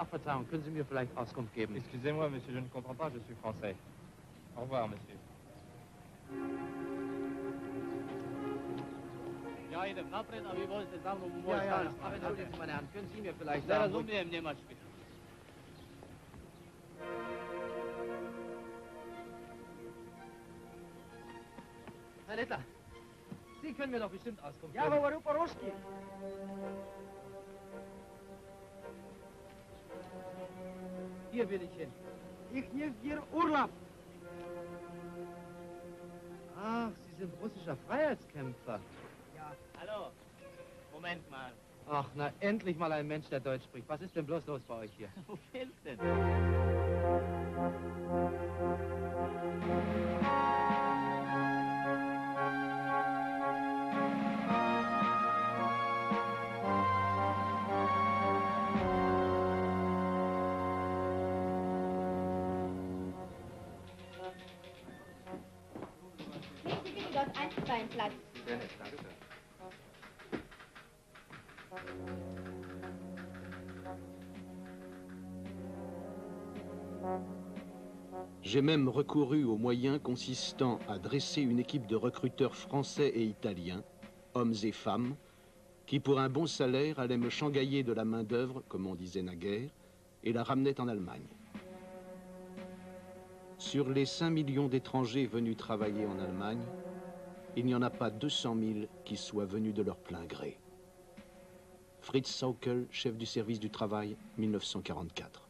Ach, Verzeihung, können Sie mir vielleicht Auskunft geben? Excusez-moi, monsieur, je ne comprends pas, je suis français. Au revoir, monsieur. Ja, idem napred, a vi vozite za mnom u moj Ja, stan. ja, aber entschuldigen Sie, meine Herren, können Sie mir vielleicht Ne sagen, razumijem njemački. Herr Littler, Sie können mir doch bestimmt Auskunft Я geben. говорю по-русски. Hier will ich hin. Ich nicht hier Urlaub. Ach, Sie sind russischer Freiheitskämpfer. Ja. Hallo, Moment mal. Ach, na, endlich mal ein Mensch, der Deutsch spricht. Was ist denn bloß los bei euch hier? Wo fehlt's denn? Nehmen Sie bitte dort einstweilen Platz. Sehr nett, danke schön. J'ai même recouru aux moyens consistant à dresser une équipe de recruteurs français et italiens, hommes et femmes, qui pour un bon salaire allaient me shanghailler de la main-d'œuvre, comme on disait naguère, et la ramenaient en Allemagne. Sur les 5 millions d'étrangers venus travailler en Allemagne, il n'y en a pas 200 000 qui soient venus de leur plein gré. Fritz Saukel, chef du service du travail, 1944.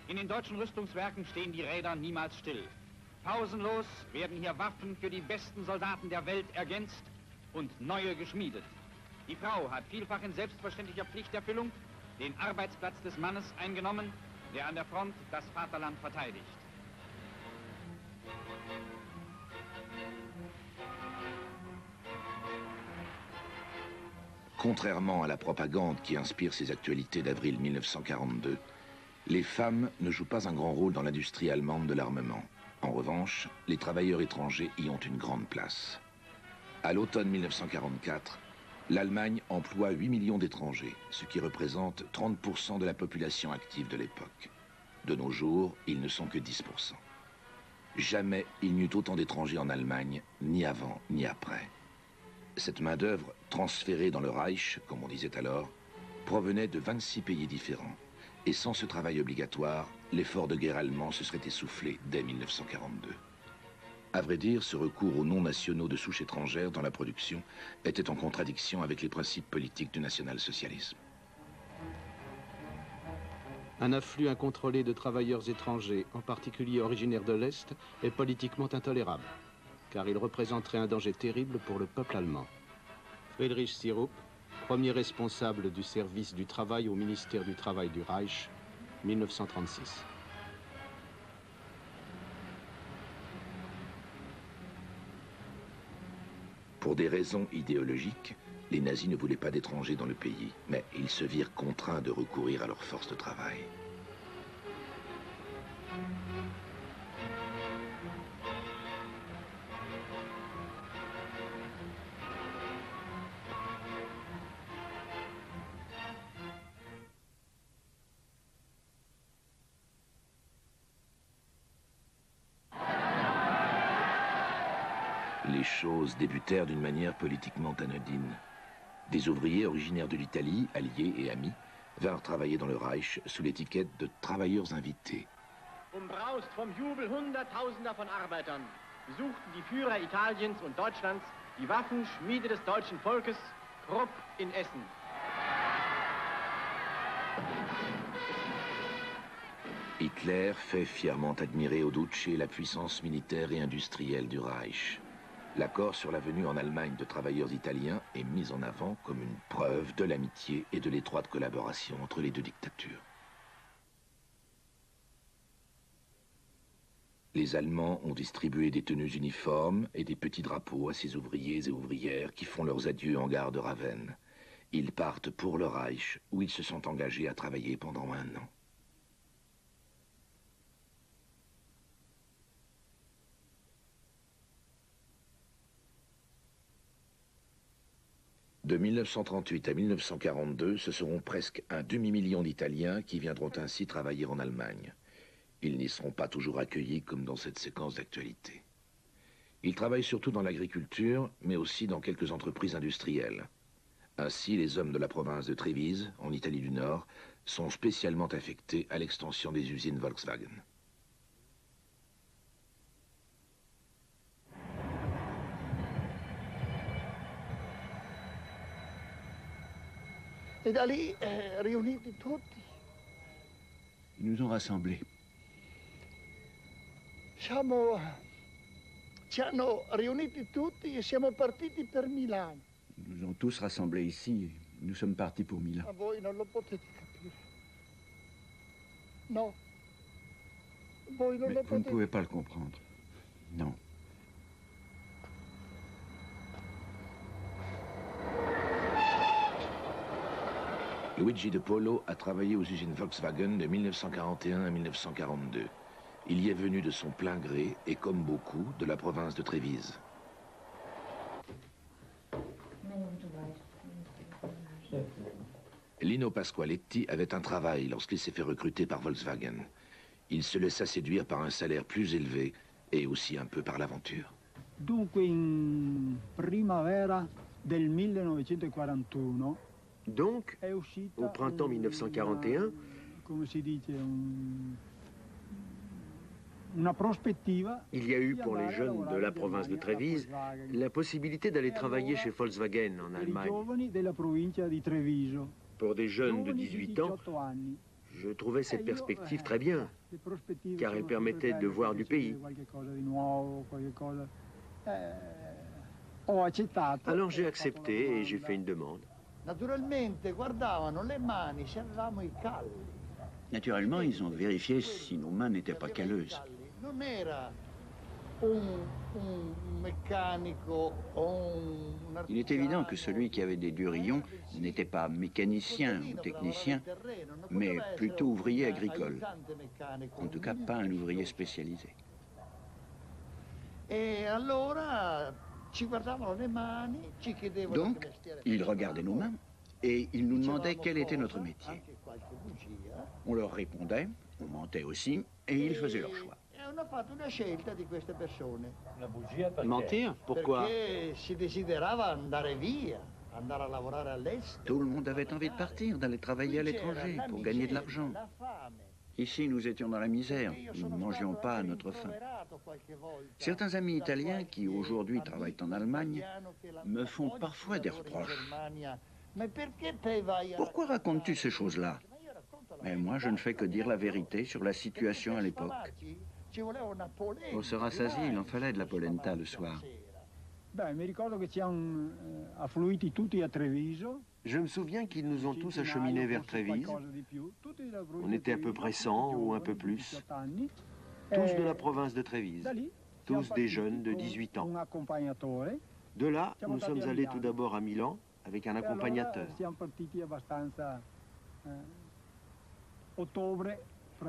In den deutschen Rüstungswerken stehen die Räder niemals still. Pausenlos werden hier Waffen für die besten Soldaten der Welt ergänzt und neue geschmiedet. Die Frau hat vielfach in selbstverständlicher Pflichterfüllung den Arbeitsplatz des Mannes eingenommen, der an der Front das Vaterland verteidigt. Contrairement à la propagande qui inspire ces actualités d'avril 1942, les femmes ne jouent pas un grand rôle dans l'industrie allemande de l'armement. En revanche, les travailleurs étrangers y ont une grande place. À l'automne 1944, l'Allemagne emploie 8 millions d'étrangers, ce qui représente 30% de la population active de l'époque. De nos jours, ils ne sont que 10%. Jamais il n'y eut autant d'étrangers en Allemagne, ni avant ni après. Cette main-d'œuvre, transférée dans le Reich, comme on disait alors, provenait de 26 pays différents. Et sans ce travail obligatoire, l'effort de guerre allemand se serait essoufflé dès 1942. À vrai dire, ce recours aux non-nationaux de souche étrangère dans la production était en contradiction avec les principes politiques du national-socialisme. Un afflux incontrôlé de travailleurs étrangers, en particulier originaires de l'Est, est politiquement intolérable, car il représenterait un danger terrible pour le peuple allemand. Friedrich Syrup, premier responsable du service du travail au ministère du Travail du Reich, 1936. Pour des raisons idéologiques, les nazis ne voulaient pas d'étrangers dans le pays, mais ils se virent contraints de recourir à leur force de travail. Les choses débutèrent d'une manière politiquement anodine. Des ouvriers originaires de l'Italie, alliés et amis, vinrent travailler dans le Reich sous l'étiquette de travailleurs invités. Umbraust vom Jubel Hunderttausender von Arbeitern besuchten die Führer Italiens und Deutschlands die Waffenschmiede des deutschen Volkes, Krupp in Essen. Hitler fait fièrement admirer au Duce la puissance militaire et industrielle du Reich. L'accord sur la venue en Allemagne de travailleurs italiens est mis en avant comme une preuve de l'amitié et de l'étroite collaboration entre les deux dictatures. Les Allemands ont distribué des tenues uniformes et des petits drapeaux à ces ouvriers et ouvrières qui font leurs adieux en gare de Ravenne. Ils partent pour le Reich, où ils se sont engagés à travailler pendant 1 an. De 1938 à 1942, ce seront presque un demi-million d'Italiens qui viendront ainsi travailler en Allemagne. Ils n'y seront pas toujours accueillis comme dans cette séquence d'actualité. Ils travaillent surtout dans l'agriculture, mais aussi dans quelques entreprises industrielles. Ainsi, les hommes de la province de Trévise, en Italie du Nord, sont spécialement affectés à l'extension des usines Volkswagen. E da lì, riuniti tutti, Ils nous ont rassemblés. ci hanno riuniti tutti e siamo partiti per Milano. Ils nous ont tous rassemblés ici et nous sommes partis pour Milan. Ma voi non lo potete capire. No. Voi non Mais lo vous ne potete. pouvez pas le comprendre. Non. Luigi De Polo a travaillé aux usines Volkswagen de 1941 à 1942. Il y est venu de son plein gré et, comme beaucoup, de la province de Trévise. Lino Pasqualetti avait un travail lorsqu'il s'est fait recruter par Volkswagen. Il se laissa séduire par un salaire plus élevé et aussi un peu par l'aventure. Dunque in primavera del 1941 Donc, è uscita au printemps 1941, come si dice, una prospettiva. il y a eu pour les jeunes de la province de Trévise la possibilité d'aller travailler chez Volkswagen en Per i Allemagne. giovani della provincia di Treviso. Pour des jeunes de Giovani 18 ans, 18 anni. je trouvais cette perspective très bien, Le prospettive car elle sono permettait sempre de belle, voir du perché si pays. vede qualche cosa di nuovo, qualche cosa. Ho accettato. Alors j'ai ho fatto la accepté et j'ai domanda. fait une demande. Naturalmente guardavano le mani se avevamo i calli. Naturellement, ils ont vérifié si nos mains n'étaient pas calleuses. Non era un meccanico o un Il est évident que celui qui avait des durillons n'était pas mécanicien ou technicien, mais plutôt ouvrier agricole. En tout cas, pas un ouvrier spécialisé. E allora ci guardavano le mani, ci chiedevano Donc, che mestiere ils regardaient nos mains et ils nous demandaient quel était notre métier. anche qualche bugia. On leur répondait, on mentait aussi, et ils faisaient leur choix. E hanno fatto una scelta di queste persone. Mentir? Pourquoi? Perché si desiderava andare via, andare a lavorare all'estero. Tout le monde avait envie de partir, d'aller travailler à l'étranger pour gagner de l'argent. La fame. Ici, nous étions dans la misère, nous ne mangions pas à notre faim. Certains amis italiens qui aujourd'hui travaillent en Allemagne me font parfois des reproches. Pourquoi racontes-tu ces choses-là? Mais moi, je ne fais que dire la vérité sur la situation à l'époque. Pour se rassasier, il en fallait de la polenta le soir. Beh, mi ricordo che ci hanno affluiti tutti a Treviso. Je me souviens qu'ils nous ont tous acheminés vers Trévise. On était à peu près 100 ou un peu plus. Tous de la province de Trévise. Tous des jeunes de 18 ans. De là, nous sommes allés tout d'abord à Milan avec un accompagnateur.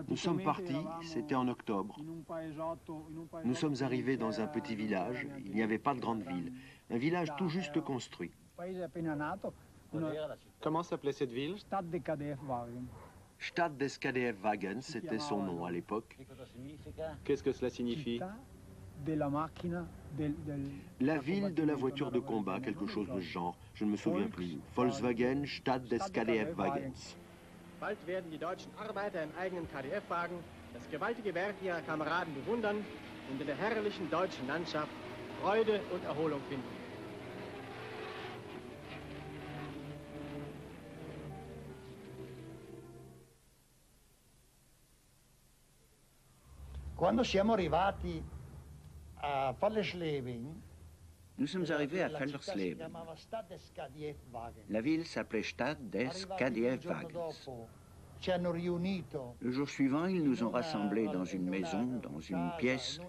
Nous sommes partis, c'était en octobre. Nous sommes arrivés dans un petit village, il n'y avait pas de grande ville. Un village tout juste construit. Comment s'appelait cette ville? Stadt des KDF-Wagen, c'était son nom à l'époque. Qu'est-ce que cela signifie? La ville de la voiture de combat, quelque chose de ce genre, je ne me souviens plus. Volkswagen, Stadt des KDF-Wagens. Bald werden die deutschen Arbeiter im eigenen KDF-Wagen das gewaltige Werk ihrer Kameraden bewundern und in der herrlichen deutschen Landschaft Freude und Erholung finden. Quando siamo arrivati a Fallersleben, Nous sommes arrivés à Fallersleben. La ville s'appelait Stadt des KDF-Wagens. Le jour suivant, ils nous ont rassemblés dans une maison, dans une pièce,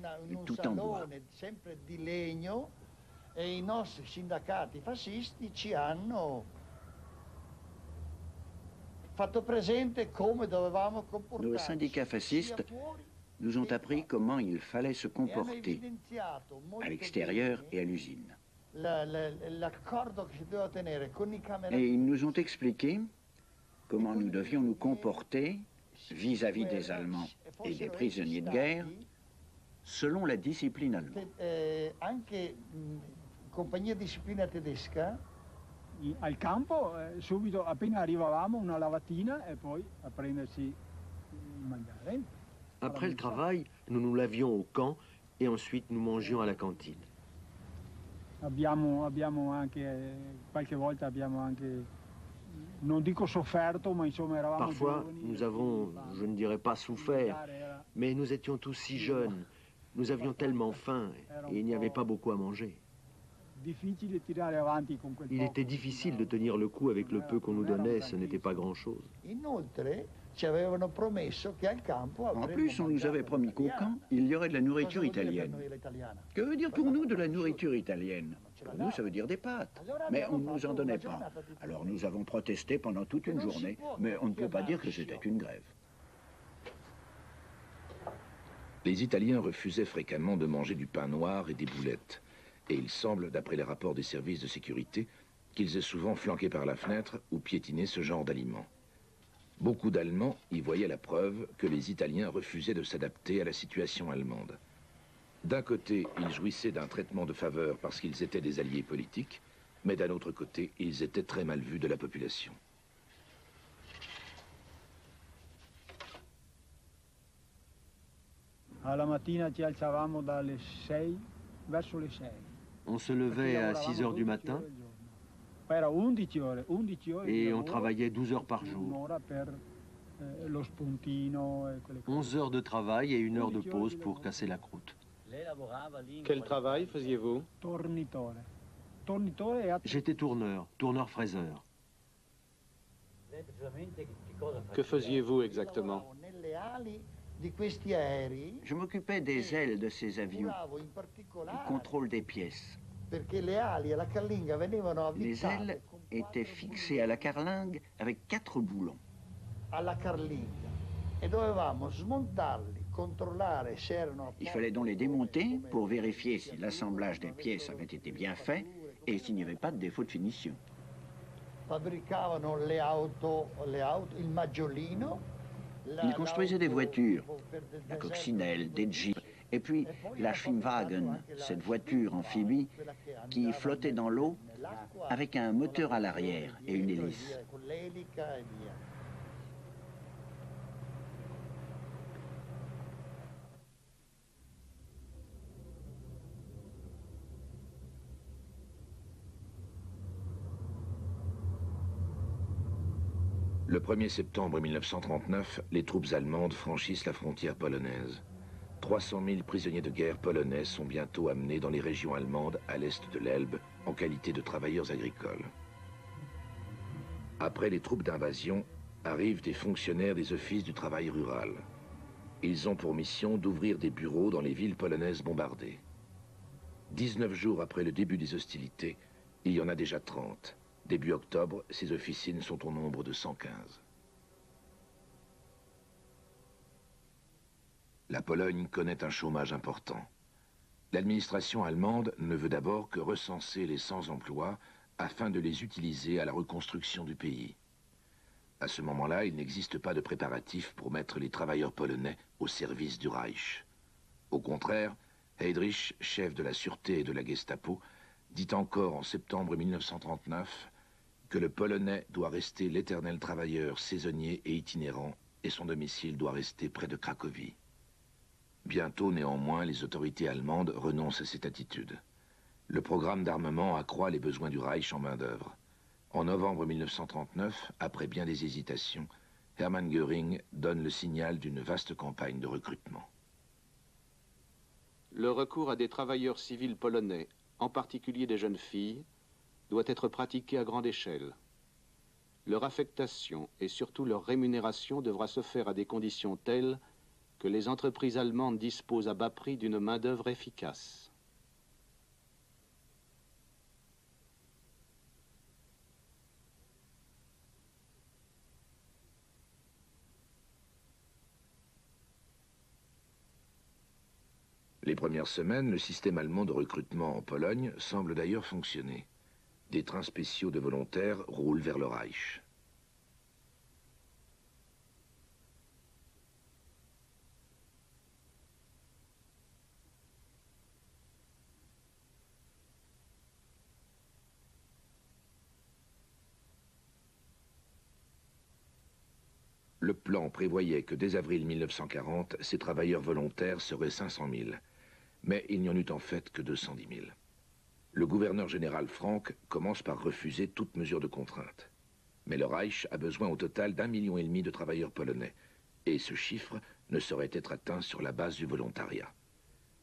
tout en bois. E i nostri sindacati fascisti ci hanno fatto presente come dovevamo comportarci. Nos syndicats fascistes nous ont appris comment il fallait se comporter à l'extérieur et à l'usine. Et ils nous ont expliqué comment nous devions nous comporter vis-à-vis des Allemands et des prisonniers de guerre selon la discipline allemande. Al campo, subito appena arrivavamo, una lavatina e poi a prendersi il mangiare. Après le travail, nous nous lavions au camp et ensuite nous mangions à la cantine. Abbiamo anche, qualche volta abbiamo anche, non dico sofferto, ma insomma eravamo Parfois, giovani. nous avons, je ne dirais pas souffert, mais nous étions tous si jeunes. Nous avions tellement faim et il n'y avait pas beaucoup à manger. Il était difficile de tenir le coup avec le peu qu'on nous donnait, ce n'était pas grand-chose. En plus, on nous avait promis qu'au camp, il y aurait de la nourriture italienne. Que veut dire pour nous de la nourriture italienne? Pour nous, ça veut dire des pâtes. Mais on ne nous en donnait pas. Alors nous avons protesté pendant toute une journée, mais on ne peut pas dire que c'était une grève. Les Italiens refusaient fréquemment de manger du pain noir et des boulettes. Et il semble, d'après les rapports des services de sécurité, qu'ils aient souvent flanqué par la fenêtre ou piétiné ce genre d'aliments. Beaucoup d'Allemands y voyaient la preuve que les Italiens refusaient de s'adapter à la situation allemande. D'un côté, ils jouissaient d'un traitement de faveur parce qu'ils étaient des alliés politiques, mais d'un autre côté, ils étaient très mal vus de la population. Alla mattina ci alzavamo dalle 6 verso le 6. On se levait à 6 heures du matin Era 11 ore et on travaillait 12 heures par jour. 11 heures de travail et 1 heure de pause pour casser la croûte. Quel travail faisiez-vous? J'étais tourneur-fraiseur. Que faisiez-vous exactement? Je m'occupais des ailes de ces avions, du contrôle des pièces. Les ailes étaient fixées à la carlingue avec 4 boulons. Il fallait donc les démonter pour vérifier si l'assemblage des pièces avait été bien fait et s'il n'y avait pas de défaut de finition. Ils construisaient des voitures, la coccinelle, des jeeps, et puis la Schwimmwagen, cette voiture amphibie qui flottait dans l'eau avec un moteur à l'arrière et une hélice. Le 1er septembre 1939, les troupes allemandes franchissent la frontière polonaise. 300 000 prisonniers de guerre polonais sont bientôt amenés dans les régions allemandes à l'est de l'Elbe en qualité de travailleurs agricoles. Après les troupes d'invasion, arrivent des fonctionnaires des offices du travail rural. Ils ont pour mission d'ouvrir des bureaux dans les villes polonaises bombardées. 19 jours après le début des hostilités, il y en a déjà 30. Début octobre, ces officines sont au nombre de 115. La Pologne connaît un chômage important. L'administration allemande ne veut d'abord que recenser les sans-emploi afin de les utiliser à la reconstruction du pays. À ce moment-là, il n'existe pas de préparatifs pour mettre les travailleurs polonais au service du Reich. Au contraire, Heydrich, chef de la sûreté et de la Gestapo, dit encore en septembre 1939 que le Polonais doit rester l'éternel travailleur saisonnier et itinérant et son domicile doit rester près de Cracovie. Bientôt, néanmoins, les autorités allemandes renoncent à cette attitude. Le programme d'armement accroît les besoins du Reich en main-d'œuvre. En novembre 1939, après bien des hésitations, Hermann Göring donne le signal d'une vaste campagne de recrutement. Le recours à des travailleurs civils polonais, en particulier des jeunes filles, doit être pratiqué à grande échelle. Leur affectation et surtout leur rémunération devra se faire à des conditions telles que les entreprises allemandes disposent à bas prix d'une main-d'œuvre efficace. Les premières semaines, le système allemand de recrutement en Pologne semble d'ailleurs fonctionner. Des trains spéciaux de volontaires roulent vers le Reich. Le plan prévoyait que dès avril 1940, ces travailleurs volontaires seraient 500 000. Mais il n'y en eut en fait que 210 000. Le gouverneur général Frank commence par refuser toute mesure de contrainte. Mais le Reich a besoin au total d'1,5 million de travailleurs polonais. Et ce chiffre ne saurait être atteint sur la base du volontariat.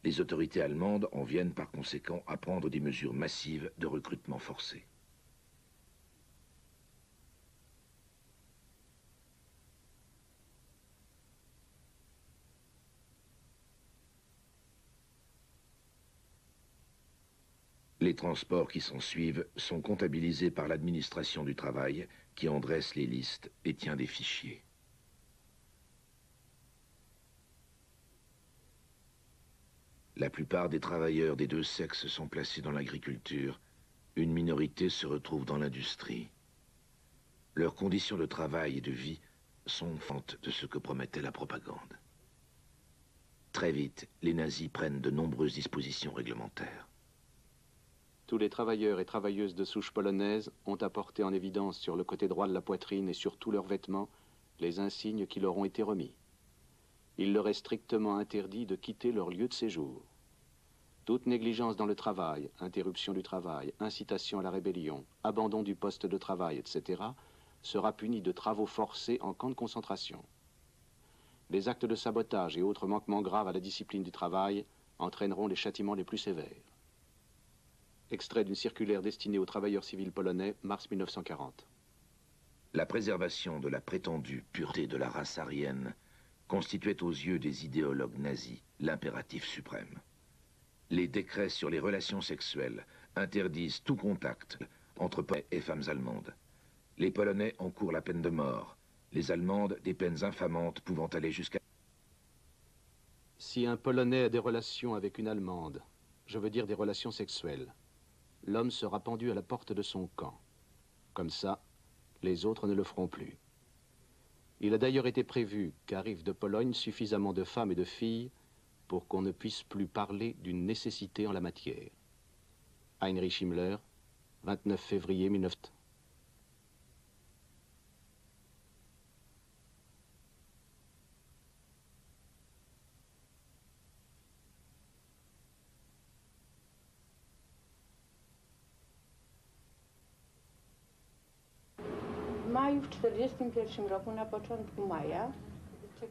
Les autorités allemandes en viennent par conséquent à prendre des mesures massives de recrutement forcé. Les transports qui s'ensuivent sont comptabilisés par l'administration du travail qui en dresse les listes et tient des fichiers. La plupart des travailleurs des deux sexes sont placés dans l'agriculture. Une minorité se retrouve dans l'industrie. Leurs conditions de travail et de vie sont fentes de ce que promettait la propagande. Très vite, les nazis prennent de nombreuses dispositions réglementaires. Tous les travailleurs et travailleuses de souche polonaise ont apporté en évidence sur le côté droit de la poitrine et sur tous leurs vêtements les insignes qui leur ont été remis. Il leur est strictement interdit de quitter leur lieu de séjour. Toute négligence dans le travail, interruption du travail, incitation à la rébellion, abandon du poste de travail, etc., sera punie de travaux forcés en camp de concentration. Les actes de sabotage et autres manquements graves à la discipline du travail entraîneront les châtiments les plus sévères. Extrait d'une circulaire destinée aux travailleurs civils polonais, mars 1940. La préservation de la prétendue pureté de la race aryenne constituait aux yeux des idéologues nazis l'impératif suprême. Les décrets sur les relations sexuelles interdisent tout contact entre Polonais et femmes allemandes. Les Polonais encourent la peine de mort, les Allemandes des peines infamantes pouvant aller jusqu'à... Si un Polonais a des relations avec une Allemande, je veux dire des relations sexuelles, l'homme sera pendu à la porte de son camp. Comme ça, les autres ne le feront plus. Il a d'ailleurs été prévu qu'arrivent de Pologne suffisamment de femmes et de filles pour qu'on ne puisse plus parler d'une nécessité en la matière. Heinrich Himmler, 29 février 1900.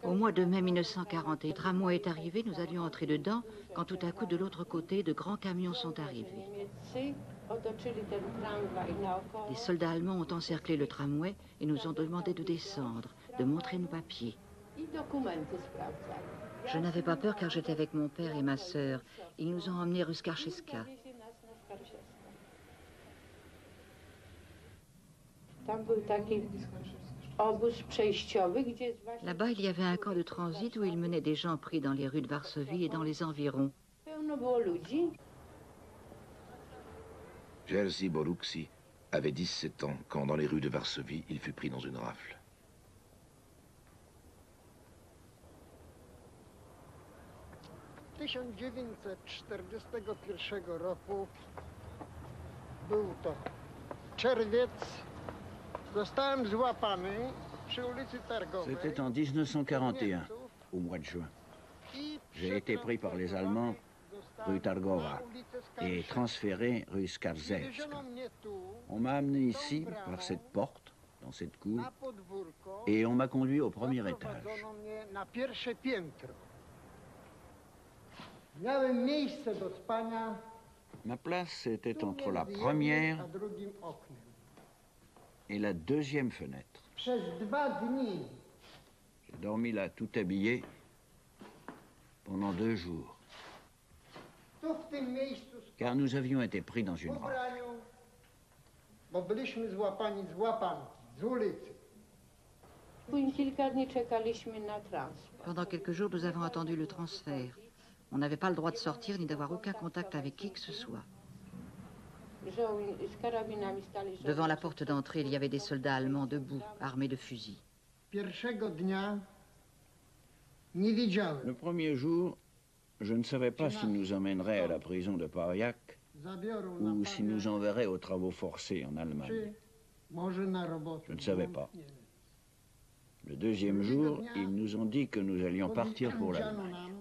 Au mois de mai 1940, le tramway est arrivé, nous allions entrer dedans, quand tout à coup, de l'autre côté, de grands camions sont arrivés. Les soldats allemands ont encerclé le tramway et nous ont demandé de descendre, de montrer nos papiers. Je n'avais pas peur car j'étais avec mon père et ma sœur. Ils nous ont emmenés rue Skarczyska. Là-bas, il y avait un camp de transit où ils menaient des gens pris dans les rues de Varsovie et dans les environs. Jerzy Borucki avait 17 ans quand, dans les rues de Varsovie, il fut pris dans une rafle. W 1941 roku był to czerwiec. Zostałem złapany przy ulicy Targowej. C'était en 1941, au mois de juin. J'ai été pris par les Allemands rue Targova et transféré rue Skarżewska. On m'a amené ici par cette porte, dans cette cour, et on m'a conduit au premier étage. Miałem miejsce do spania. Ma place était entre la première et la deuxième fenêtre. Przez 2 dni. J'ai dormi là tout habillé pendant 2 jours. Tu w tym miejscu Car nous avions été pris dans une rafle. bo byliśmy złapani z łapanki, z ulicy. Pendant quelques jours, nous avons attendu le transfert. On n'avait pas le droit de sortir ni d'avoir aucun contact avec qui que ce soit. Devant la porte d'entrée, il y avait des soldats allemands debout, armés de fusils. Le premier jour, je ne savais pas s'ils nous emmèneraient à la prison de Pariac ou s'ils nous enverraient aux travaux forcés en Allemagne. Je ne savais pas. Le deuxième jour, ils nous ont dit que nous allions partir pour l'Allemagne.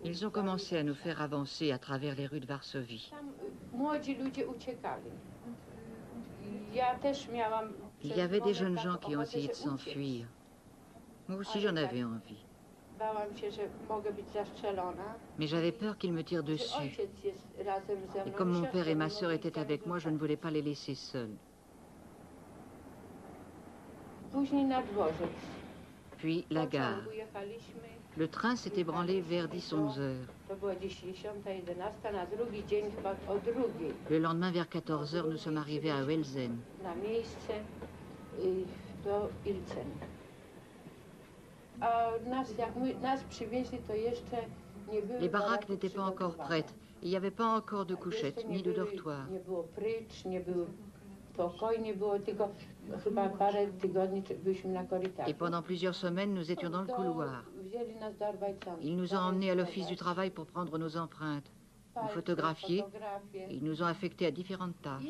Ils ont commencé à nous faire avancer à travers les rues de Varsovie. Il y avait des jeunes gens qui ont essayé de s'enfuir. Moi aussi j'en avais envie. Mais j'avais peur qu'ils me tirent dessus. Et comme mon père et ma sœur étaient avec moi, je ne voulais pas les laisser seuls. Puis la gare. Le train s'est ébranlé vers 10-11 heures. Le lendemain, vers 14 heures, nous sommes arrivés à Welzen. Les baraques n'étaient pas encore prêtes. Il n'y avait pas encore de couchettes, ni de dortoir. Et pendant plusieurs semaines, nous étions dans le couloir. Ils nous ont emmenés à l'office du travail pour prendre nos empreintes, nous photographier, et ils nous ont affectés à différentes tâches.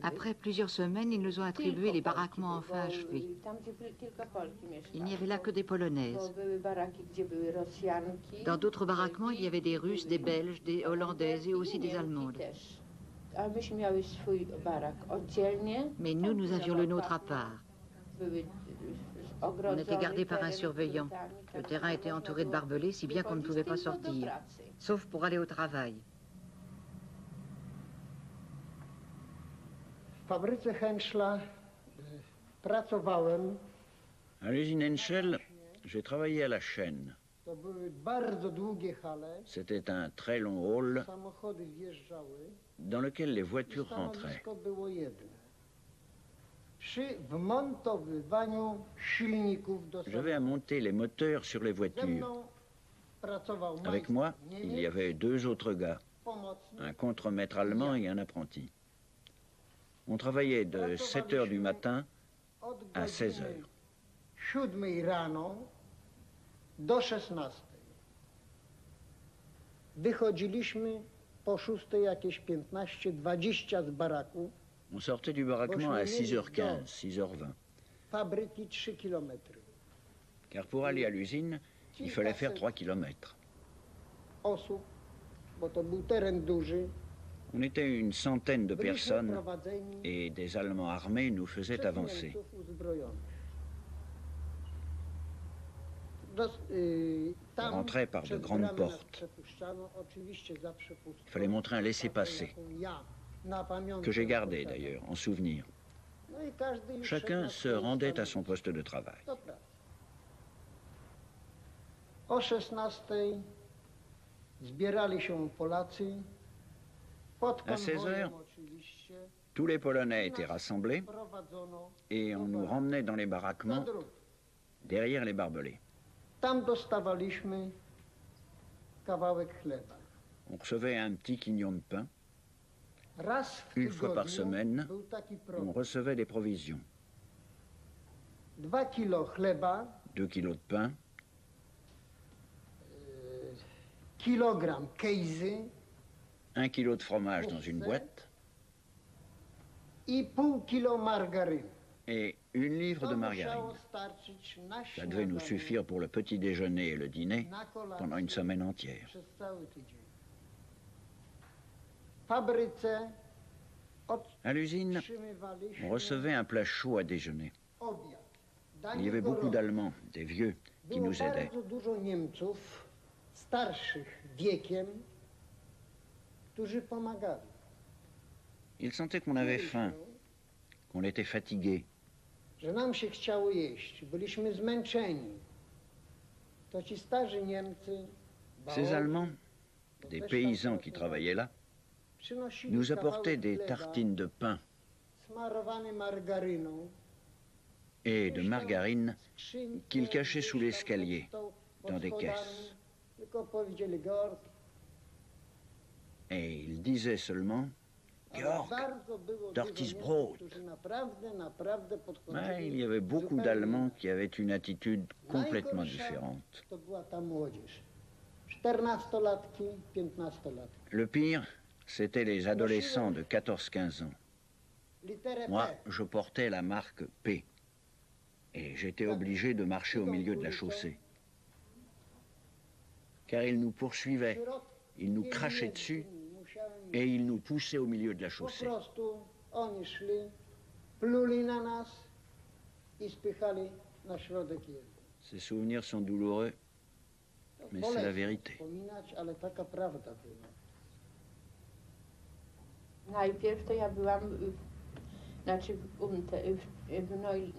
Après plusieurs semaines, ils nous ont attribué les baraquements enfin achevés. Il n'y avait là que des Polonaises. Dans d'autres baraquements, il y avait des Russes, des Belges, des Hollandaises et aussi des Allemandes. Mais nous, nous avions le nôtre à part. On était gardés par un surveillant. Le terrain était entouré de barbelés, si bien qu'on ne pouvait pas sortir, sauf pour aller au travail. À l'usine Henschel, j'ai travaillé à la chaîne. C'était un très long hall dans lequel les voitures rentraient. J'avais à monter les moteurs sur les voitures. Avec moi, il y avait 2 autres gars, un contremaître allemand et un apprenti. On travaillait de 7 heures du matin à 16 heures. On sortait du baraquement à 6h15, 6h20. Car pour aller à l'usine, il fallait faire 3 kilomètres. On était une centaine de personnes et des Allemands armés nous faisaient avancer. On rentrait par de grandes portes. Il fallait montrer un laissez-passer, que j'ai gardé d'ailleurs, en souvenir. Chacun se rendait à son poste de travail. À 16 heures, tous les Polonais étaient rassemblés et on nous ramenait dans les baraquements derrière les barbelés. On recevait un petit quignon de pain. Une fois par semaine, on recevait des provisions. 2 kilos de pain, 1 kilo de fromage dans une boîte et 1 livre de margarine. Ça devait nous suffire pour le petit déjeuner et le dîner pendant une semaine entière. À l'usine, on recevait un plat chaud à déjeuner. Il y avait beaucoup d'Allemands, des vieux, qui nous aidaient. Ils sentaient qu'on avait faim, qu'on était fatigué. że nam się chciało jeść. Byliśmy zmęczeni. To ci starzy Niemcy, Ces Allemands, des paysans qui travaillaient là, nous apportaient des tartines de pain smarowane margaryną, et de margarine qu'ils cachaient sous l'escalier, dans des caisses. tylko powiedzieli Georg. Et ils disaient seulement Georg, dort ist Brot. Mais il y avait beaucoup d'Allemands qui avaient une attitude complètement différente. To była ta młodzież. 14-latki, 15-latki. Le pire, c'étaient les adolescents de 14-15 ans. Moi, je portais la marque P. Et j'étais obligé de marcher au milieu de la chaussée. Car ils nous poursuivaient, ils nous crachaient dessus et ils nous poussaient au milieu de la Po chaussée. prostu oni szli, pluli na nas i spychali na środek jezdni. Ces souvenirs sont douloureux, mais c'est la vérité. Wspominać, ale taka prawda była. Najpierw to ja byłam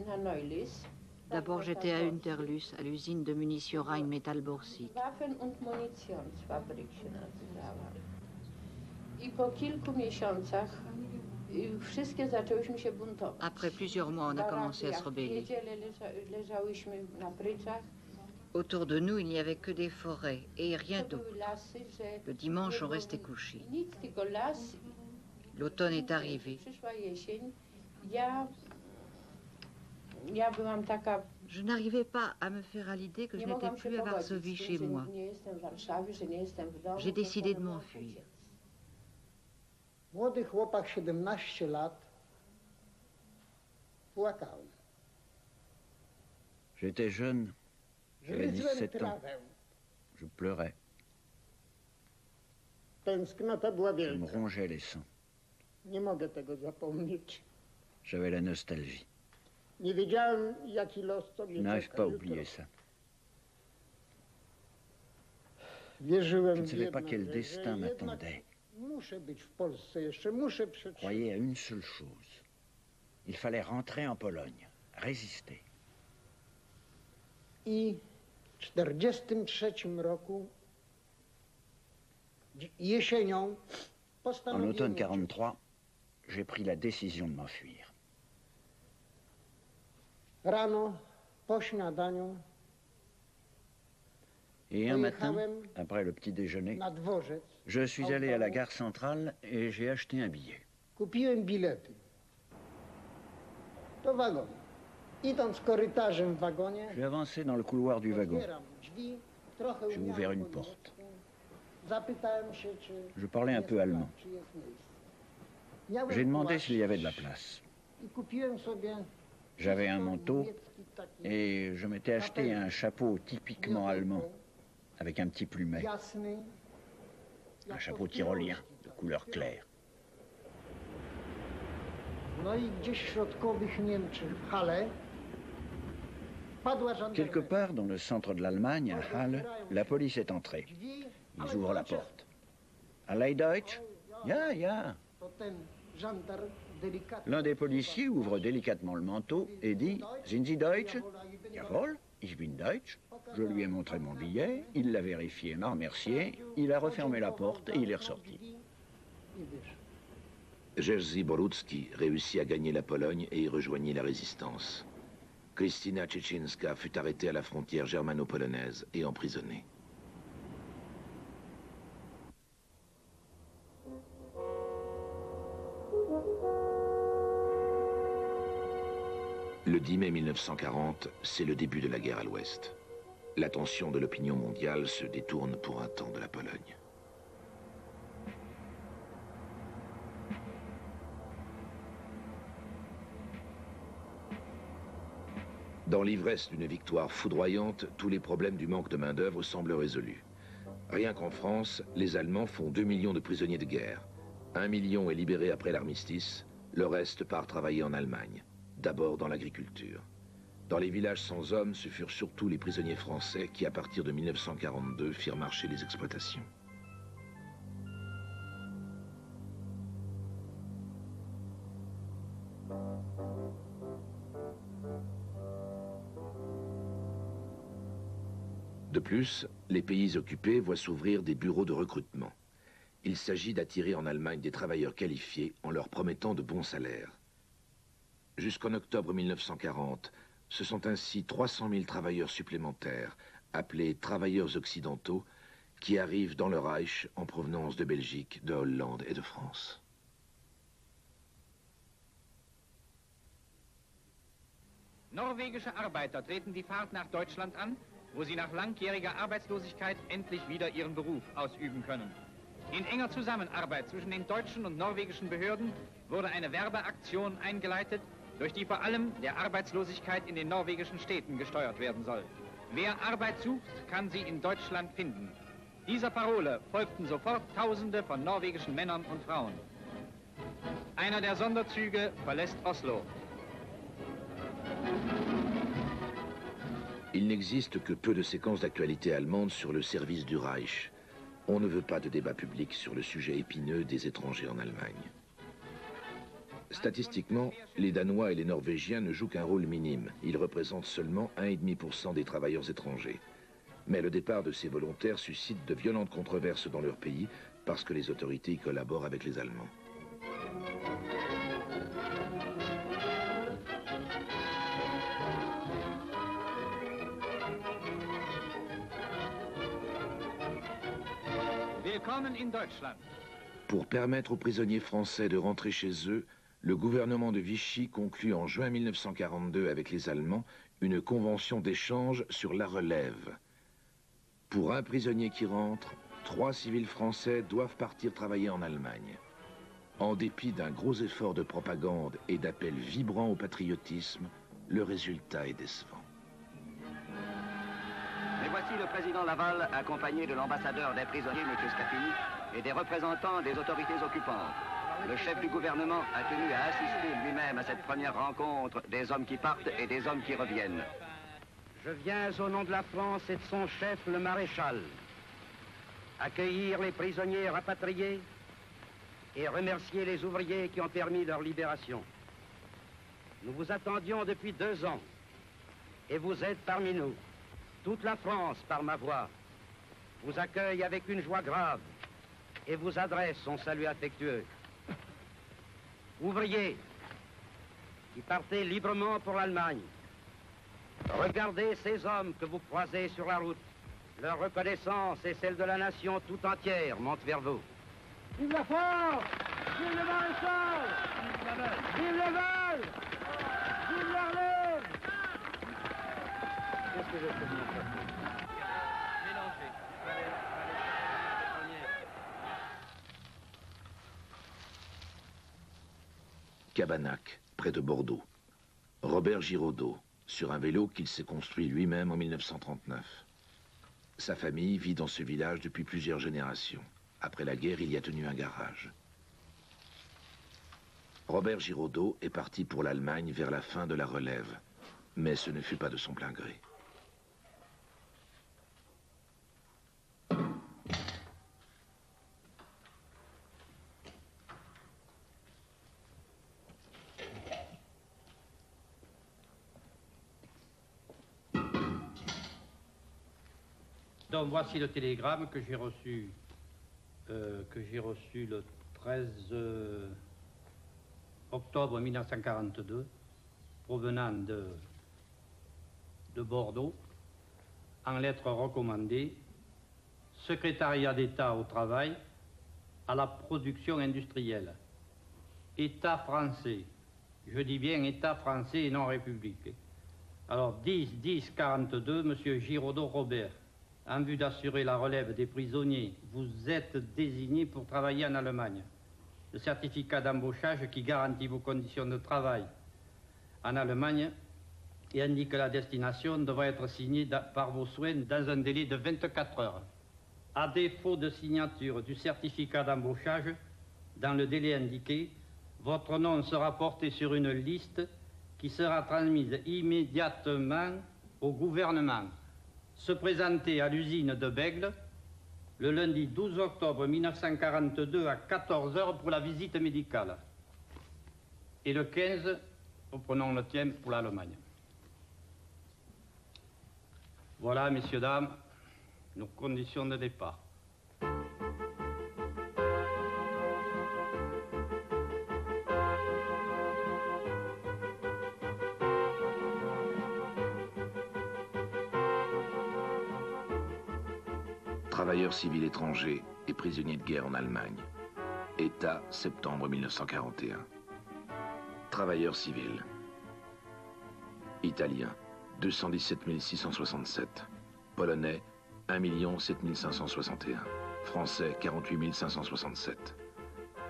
na Neulis. D'abord, j'étais à Unterlüss, à l'usine de munitions Rheinmetall Borsig. Waffen- und Munitionsfabrik się nazywała. I po kilku miesiącach wszystkie zaczęłyśmy się buntować. Après plusieurs mois, on a commencé à se W rebeller. niedzielę leżałyśmy na pryczach. Autour de nous, il n'y avait que des forêts et rien To d'autre. były lasy, że Le dimanche, on restait couché. nic, tylko las. L'automne est arrivé. Przyszła jesień. Ja byłam taka. Je n'arrivais pas à me faire à l'idée que je Nie n'étais mogłam się plus à pogodzić Varsovie z tym, chez że moi. nie jestem w Warszawie, że nie jestem w domu. J'ai décidé de Postanowiołam m'enfuir. uciec. Młody chłopak, 17 lat, płakał. J'étais jeune, j'avais Gryzłem 17 ans. trawę. Je pleurais, Tęsknota była je me wielka. rongeais les sangs. Nie mogę tego zapomnieć. J'avais la nostalgie. Nie wiedziałem, jaki los Je sobie n'arrive czeka pas à jutro. oublier ça. Wierzyłem Je ne w savais pas jedną quel rzecz, destin że jednak m'attendait. muszę być w Polsce jeszcze, muszę Je przetrwać. croyais à une seule chose. Il fallait rentrer en Pologne, résister. I w 1943 roku jesienią En postanowiłem automne uciec. 43, j'ai pris la décision de m'enfuir. Rano po śniadaniu Et un matin, après le petit déjeuner, na dworzec je suis allé à la gare centrale et j'ai acheté un billet. kupiłem bilety do wagonu. Idąc korytarzem w wagonie, J'ai avancé dans le couloir du wagon. otwieram drzwi, trochę J'ai umiałem ouvert une po porte. niemiecku. Zapytałem się, czy Je parlais un jest peu allemand. plac, czy jest miejsce. Miałem J'ai demandé płaszcz s'il y avait de la place. I kupiłem sobie J'avais un manteau niemiecki taki et je m'étais acheté un chapeau typiquement allemand, avec un petit plumet, jasny, un chapeau tyrolien de couleur claire. No i gdzieś w środkowych Niemczech, w Halle, padła Quelque żandarmeria. part dans le centre de l'Allemagne, à Halle, la police est entrée. Drzwi, Ils ouvrent la porte. Allez Deutsch? Ja, ja. to ten żandar delikatnie L'un des policiers ouvre délicatement le manteau et dit « Sind Sie Deutsch ?»« Jawohl, ich bin Deutsch. » Je lui ai montré mon billet, il l'a vérifié, m'a remercié, il a refermé la porte et il est ressorti. i wyszedł. Jerzy Borucki réussit à gagner la Pologne et y rejoignit la résistance. Krystyna Czecinska fut arrêtée à la frontière germano-polonaise et emprisonnée. Le 10 mai 1940, c'est le début de la guerre à l'Ouest. L'attention de l'opinion mondiale se détourne pour un temps de la Pologne. Dans l'ivresse d'une victoire foudroyante, tous les problèmes du manque de main-d'œuvre semblent résolus. Rien qu'en France, les Allemands font 2 millions de prisonniers de guerre. 1 million est libéré après l'armistice, le reste part travailler en Allemagne, d'abord dans l'agriculture. Dans les villages sans hommes, ce furent surtout les prisonniers français qui, à partir de 1942, firent marcher les exploitations. De plus, les pays occupés voient s'ouvrir des bureaux de recrutement. Il s'agit d'attirer en Allemagne des travailleurs qualifiés en leur promettant de bons salaires. Jusqu'en octobre 1940, ce sont ainsi 300 000 travailleurs supplémentaires, appelés travailleurs occidentaux, qui arrivent dans le Reich en provenance de Belgique, de Hollande et de France. Norwegische Arbeiter treten die Fahrt nach Deutschland an, wo sie nach langjähriger Arbeitslosigkeit endlich wieder ihren Beruf ausüben können. In enger Zusammenarbeit zwischen den deutschen und norwegischen Behörden wurde eine Werbeaktion eingeleitet, durch die vor allem der Arbeitslosigkeit in den norwegischen Städten gesteuert werden soll. Wer Arbeit sucht, kann sie in Deutschland finden. Dieser Parole folgten sofort Tausende von norwegischen Männern und Frauen. Einer der Sonderzüge verlässt Oslo. Il n'existe que peu de séquences d'actualité allemande sur le service du Reich. On ne veut pas de débat public sur le sujet épineux des étrangers en Allemagne. Statistiquement, les Danois et les Norvégiens ne jouent qu'un rôle minime. Ils représentent seulement 1,5% des travailleurs étrangers. Mais le départ de ces volontaires suscite de violentes controverses dans leur pays parce que les autorités y collaborent avec les Allemands. Willkommen in Deutschland. Pour permettre aux prisonniers français de rentrer chez eux, le gouvernement de Vichy conclut en juin 1942 avec les Allemands une convention d'échange sur la relève. Pour un prisonnier qui rentre, 3 civils français doivent partir travailler en Allemagne. En dépit d'un gros effort de propagande et d'appels vibrants au patriotisme, le résultat est décevant. Mais voici le président Laval accompagné de l'ambassadeur des prisonniers, M. Scapini, et des représentants des autorités occupantes. Le chef du gouvernement a tenu à assister lui-même à cette première rencontre des hommes qui partent et des hommes qui reviennent. Je viens au nom de la France et de son chef, le maréchal, accueillir les prisonniers rapatriés et remercier les ouvriers qui ont permis leur libération. Nous vous attendions depuis 2 ans et vous êtes parmi nous. Toute la France, par ma voix, vous accueille avec une joie grave et vous adresse son salut affectueux. Ouvriers qui partez librement pour l'Allemagne, regardez ces hommes que vous croisez sur la route. Leur reconnaissance et celle de la nation tout entière monte vers vous. Vive la France! Vive le maréchal! Vive le Val! Vive l'Arlève! Qu'est-ce que je peux dire? Cabanac, près de Bordeaux. Robert Giraudot, sur un vélo qu'il s'est construit lui-même en 1939. Sa famille vit dans ce village depuis plusieurs générations. Après la guerre, il y a tenu un garage. Robert Giraudot est parti pour l'Allemagne vers la fin de la relève, mais ce ne fut pas de son plein gré. Donc voici le télégramme que j'ai reçu le 13 octobre 1942, provenant de Bordeaux, en lettre recommandée, secrétariat d'État au travail, à la production industrielle, État français, je dis bien État français et non République. Alors 10-10-42, Monsieur Giraudot Robert, en vue d'assurer la relève des prisonniers, vous êtes désigné pour travailler en Allemagne. Le certificat d'embauchage qui garantit vos conditions de travail en Allemagne et indique que la destination devra être signée par vos soins dans un délai de 24 heures. À défaut de signature du certificat d'embauchage, dans le délai indiqué, votre nom sera porté sur une liste qui sera transmise immédiatement au gouvernement. Se présenter à l'usine de Bègle le lundi 12 octobre 1942 à 14 heures pour la visite médicale. Et le 15, reprenons le thème pour l'Allemagne. Voilà, messieurs, dames, nos conditions de départ. Travailleurs civils étrangers et prisonniers de guerre en Allemagne. État, septembre 1941. Travailleurs civils. Italiens, 217 667. Polonais, 1 007 561. Français, 48 567.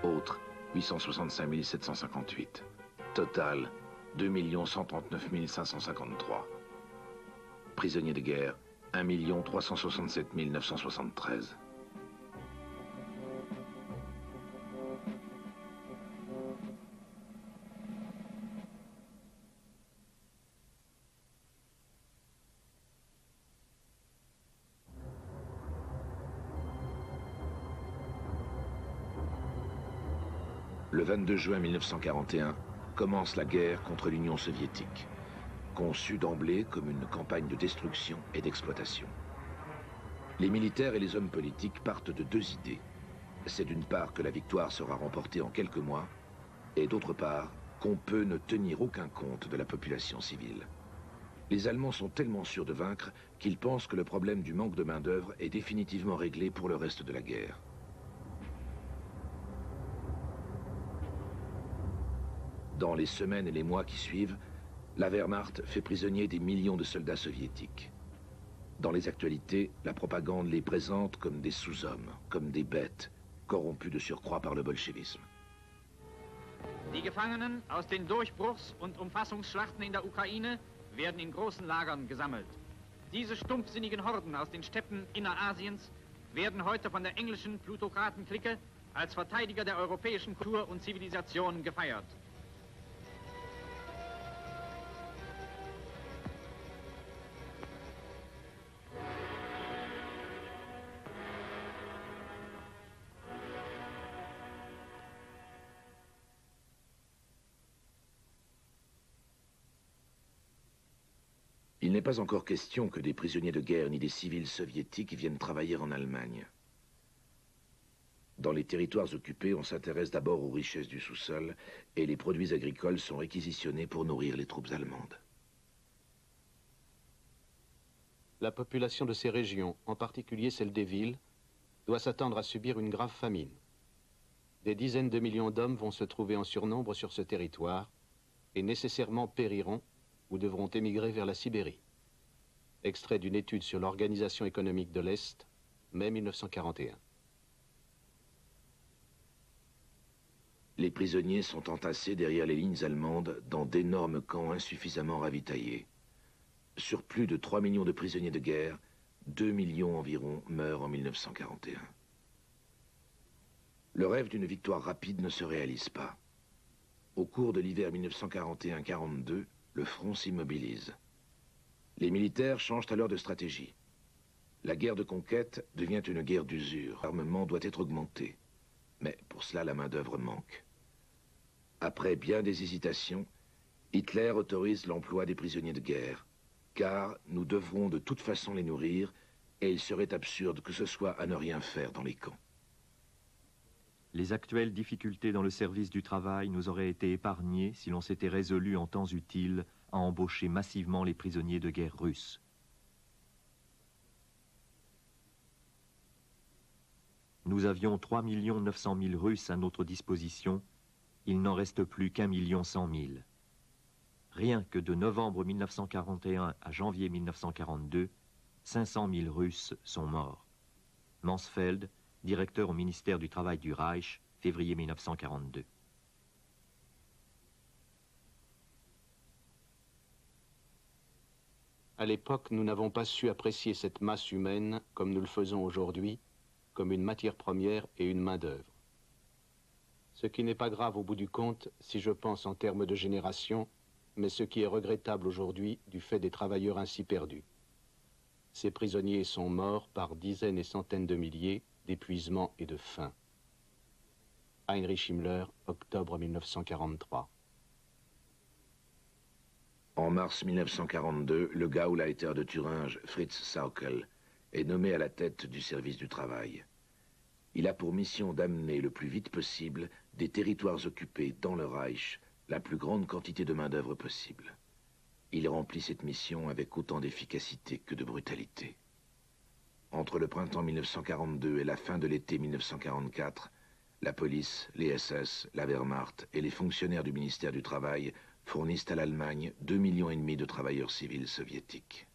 Autres, 865 758. Total, 2 139 553. Prisonniers de guerre, 1 367 973. Le 22 juin 1941 commence la guerre contre l'Union soviétique, conçue d'emblée comme une campagne de destruction et d'exploitation. Les militaires et les hommes politiques partent de deux idées. C'est d'une part que la victoire sera remportée en quelques mois, et d'autre part qu'on peut ne tenir aucun compte de la population civile. Les Allemands sont tellement sûrs de vaincre qu'ils pensent que le problème du manque de main-d'œuvre est définitivement réglé pour le reste de la guerre. Dans les semaines et les mois qui suivent, la Wehrmacht fait prisonnier des millions de soldats soviétiques. Dans les actualités, la propagande les présente comme des sous-hommes, comme des bêtes, corrompus de surcroît par le bolchevisme. Die Gefangenen aus den Durchbruchs- und Umfassungsschlachten in der Ukraine werden in großen Lagern gesammelt. Diese stumpfsinnigen Horden aus den Steppen Innerasiens werden heute von der englischen Plutokratenklicke als Verteidiger der europäischen Kultur und Zivilisation gefeiert. Il n'est pas encore question que des prisonniers de guerre ni des civils soviétiques viennent travailler en Allemagne. Dans les territoires occupés, on s'intéresse d'abord aux richesses du sous-sol et les produits agricoles sont réquisitionnés pour nourrir les troupes allemandes. La population de ces régions, en particulier celle des villes, doit s'attendre à subir une grave famine. Des dizaines de millions d'hommes vont se trouver en surnombre sur ce territoire et nécessairement périront ou devront émigrer vers la Sibérie. Extrait d'une étude sur l'organisation économique de l'Est, mai 1941. Les prisonniers sont entassés derrière les lignes allemandes dans d'énormes camps insuffisamment ravitaillés. Sur plus de 3 millions de prisonniers de guerre, 2 millions environ meurent en 1941. Le rêve d'une victoire rapide ne se réalise pas. Au cours de l'hiver 1941-42, le front s'immobilise. Les militaires changent alors de stratégie. La guerre de conquête devient une guerre d'usure. L'armement doit être augmenté. Mais pour cela, la main-d'œuvre manque. Après bien des hésitations, Hitler autorise l'emploi des prisonniers de guerre, car nous devrons de toute façon les nourrir, et il serait absurde que ce soit à ne rien faire dans les camps. Les actuelles difficultés dans le service du travail nous auraient été épargnées si l'on s'était résolu en temps utile à embaucher massivement les prisonniers de guerre russes. Nous avions 3 900 000 Russes à notre disposition, il n'en reste plus qu'1 100 000. Rien que de novembre 1941 à janvier 1942, 500 000 Russes sont morts. Mansfeld, directeur au ministère du Travail du Reich, février 1942. À l'époque, nous n'avons pas su apprécier cette masse humaine comme nous le faisons aujourd'hui, comme une matière première et une main-d'œuvre. Ce qui n'est pas grave au bout du compte, si je pense en termes de génération, mais ce qui est regrettable aujourd'hui du fait des travailleurs ainsi perdus. Ces prisonniers sont morts par dizaines et centaines de milliers, d'épuisement et de faim. Heinrich Himmler, octobre 1943. En mars 1942, le Gauleiter de Thuringe, Fritz Sauckel, est nommé à la tête du service du travail. Il a pour mission d'amener le plus vite possible des territoires occupés dans le Reich la plus grande quantité de main-d'œuvre possible. Il remplit cette mission avec autant d'efficacité que de brutalité. Entre le printemps 1942 et la fin de l'été 1944, la police, les SS, la Wehrmacht et les fonctionnaires du ministère du Travail fournissent à l'Allemagne 2,5 millions de travailleurs civils soviétiques.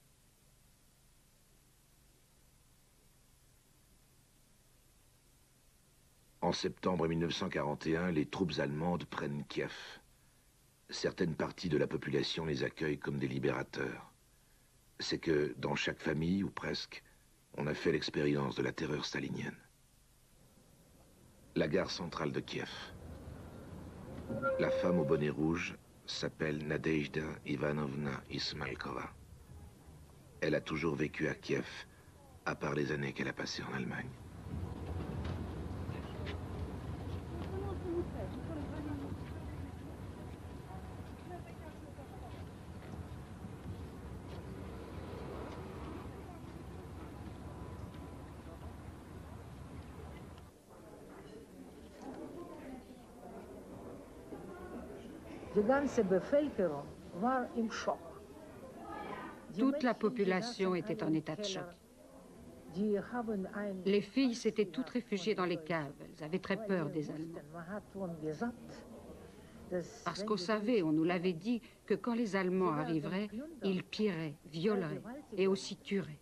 En septembre 1941, les troupes allemandes prennent Kiev. Certaines parties de la population les accueillent comme des libérateurs. C'est que, dans chaque famille, ou presque, on a fait l'expérience de la terreur stalinienne. La gare centrale de Kiev. La femme au bonnet rouge s'appelle Nadejda Ivanovna Ismailkova. Elle a toujours vécu à Kiev, à part les années qu'elle a passées en Allemagne. Toute la population était en état de choc. Les filles s'étaient toutes réfugiées dans les caves. Elles avaient très peur des Allemands. Parce qu'on savait, on nous l'avait dit, que quand les Allemands arriveraient, ils pilleraient, violeraient et aussi tueraient.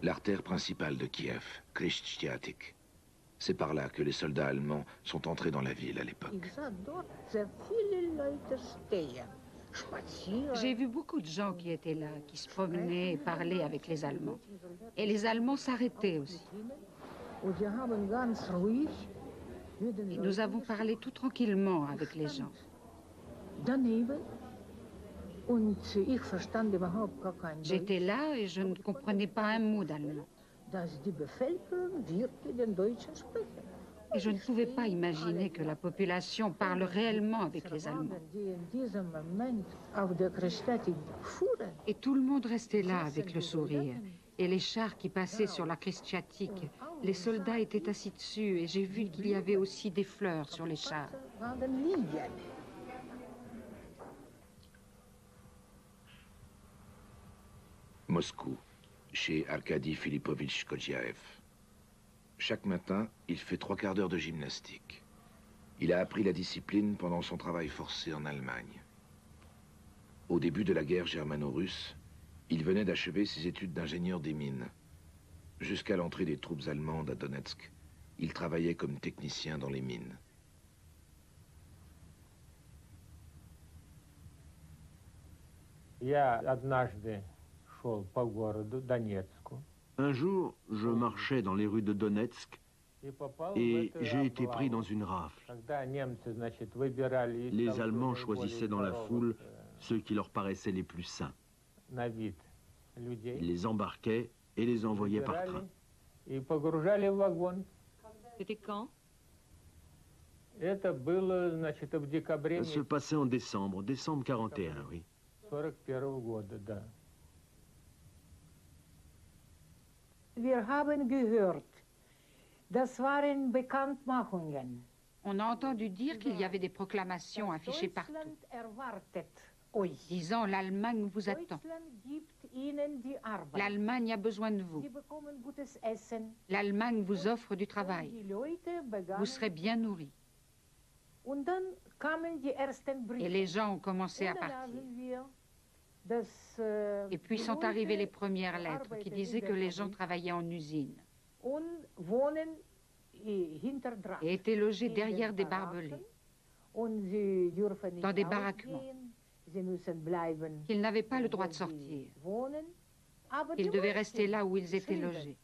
L'artère principale de Kiev, Krzysztofiak. C'est par là que les soldats allemands sont entrés dans la ville à l'époque. J'ai vu beaucoup de gens qui étaient là, qui se promenaient et parlaient avec les Allemands. Et les Allemands s'arrêtaient aussi. Et nous avons parlé tout tranquillement avec les gens. J'étais là et je ne comprenais pas un mot d'allemand. Et je ne pouvais pas imaginer que la population parle réellement avec les Allemands. Et tout le monde restait là avec le sourire. Et les chars qui passaient sur la Krzysztofiak, les soldats étaient assis dessus et j'ai vu qu'il y avait aussi des fleurs sur les chars. Moscou, chez Arkady Filipovitch Kodjaev. Chaque matin, il fait 3 quarts d'heure de gymnastique. Il a appris la discipline pendant son travail forcé en Allemagne. Au début de la guerre germano-russe, il venait d'achever ses études d'ingénieur des mines. Jusqu'à l'entrée des troupes allemandes à Donetsk, il travaillait comme technicien dans les mines. Un jour, je marchais dans les rues de Donetsk et j'ai été pris dans une rafle. Les Allemands choisissaient dans la foule ceux qui leur paraissaient les plus sains. Ils les embarquaient et les envoyaient par train. C'était quand? Ça se passait en décembre 41, oui. On a entendu dire qu'il y avait des proclamations affichées partout, disant « L'Allemagne vous attend ». L'Allemagne a besoin de vous. L'Allemagne vous offre du travail. Vous serez bien nourris. Et les gens ont commencé à partir. Et puis sont arrivées les premières lettres qui disaient que les gens travaillaient en usine et étaient logés derrière des barbelés, dans des baraquements, qu'ils n'avaient pas le droit de sortir, qu'ils devaient rester là où ils étaient logés.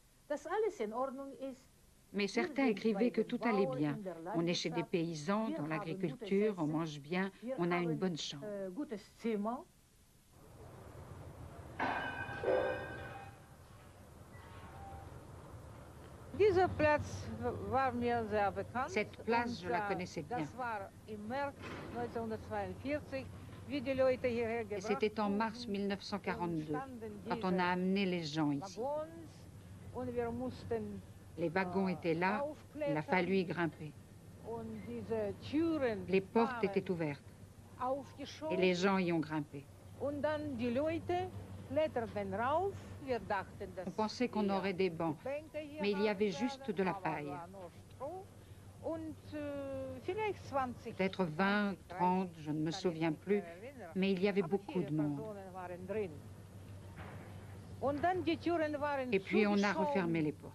Mais certains écrivaient que tout allait bien. On est chez des paysans, dans l'agriculture, on mange bien, on a une bonne chambre. Cette place, je la connaissais bien. Et c'était en mars 1942, quand on a amené les gens ici. Les wagons étaient là, il a fallu y grimper. Les portes étaient ouvertes et les gens y ont grimpé. On pensait qu'on aurait des bancs, mais il y avait juste de la paille. Peut-être 20, 30, je ne me souviens plus, mais il y avait beaucoup de monde. Et puis on a refermé les portes.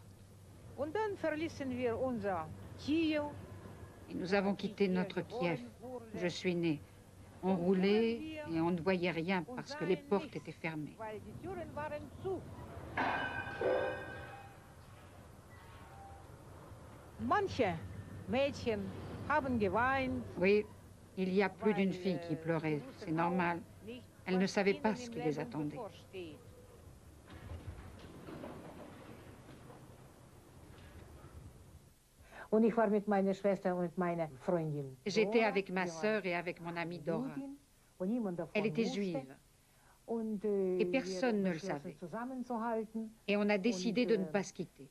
Et nous avons quitté notre Kiev. Je suis née. On roulait et on ne voyait rien parce que les portes étaient fermées. Oui, il y a plus d'une fille qui pleurait, c'est normal. Elle ne savait pas ce qui les attendait. J'étais avec ma sœur et avec mon amie Dora. Elle était juive. Et personne ne le savait. Et on a décidé de ne pas se quitter.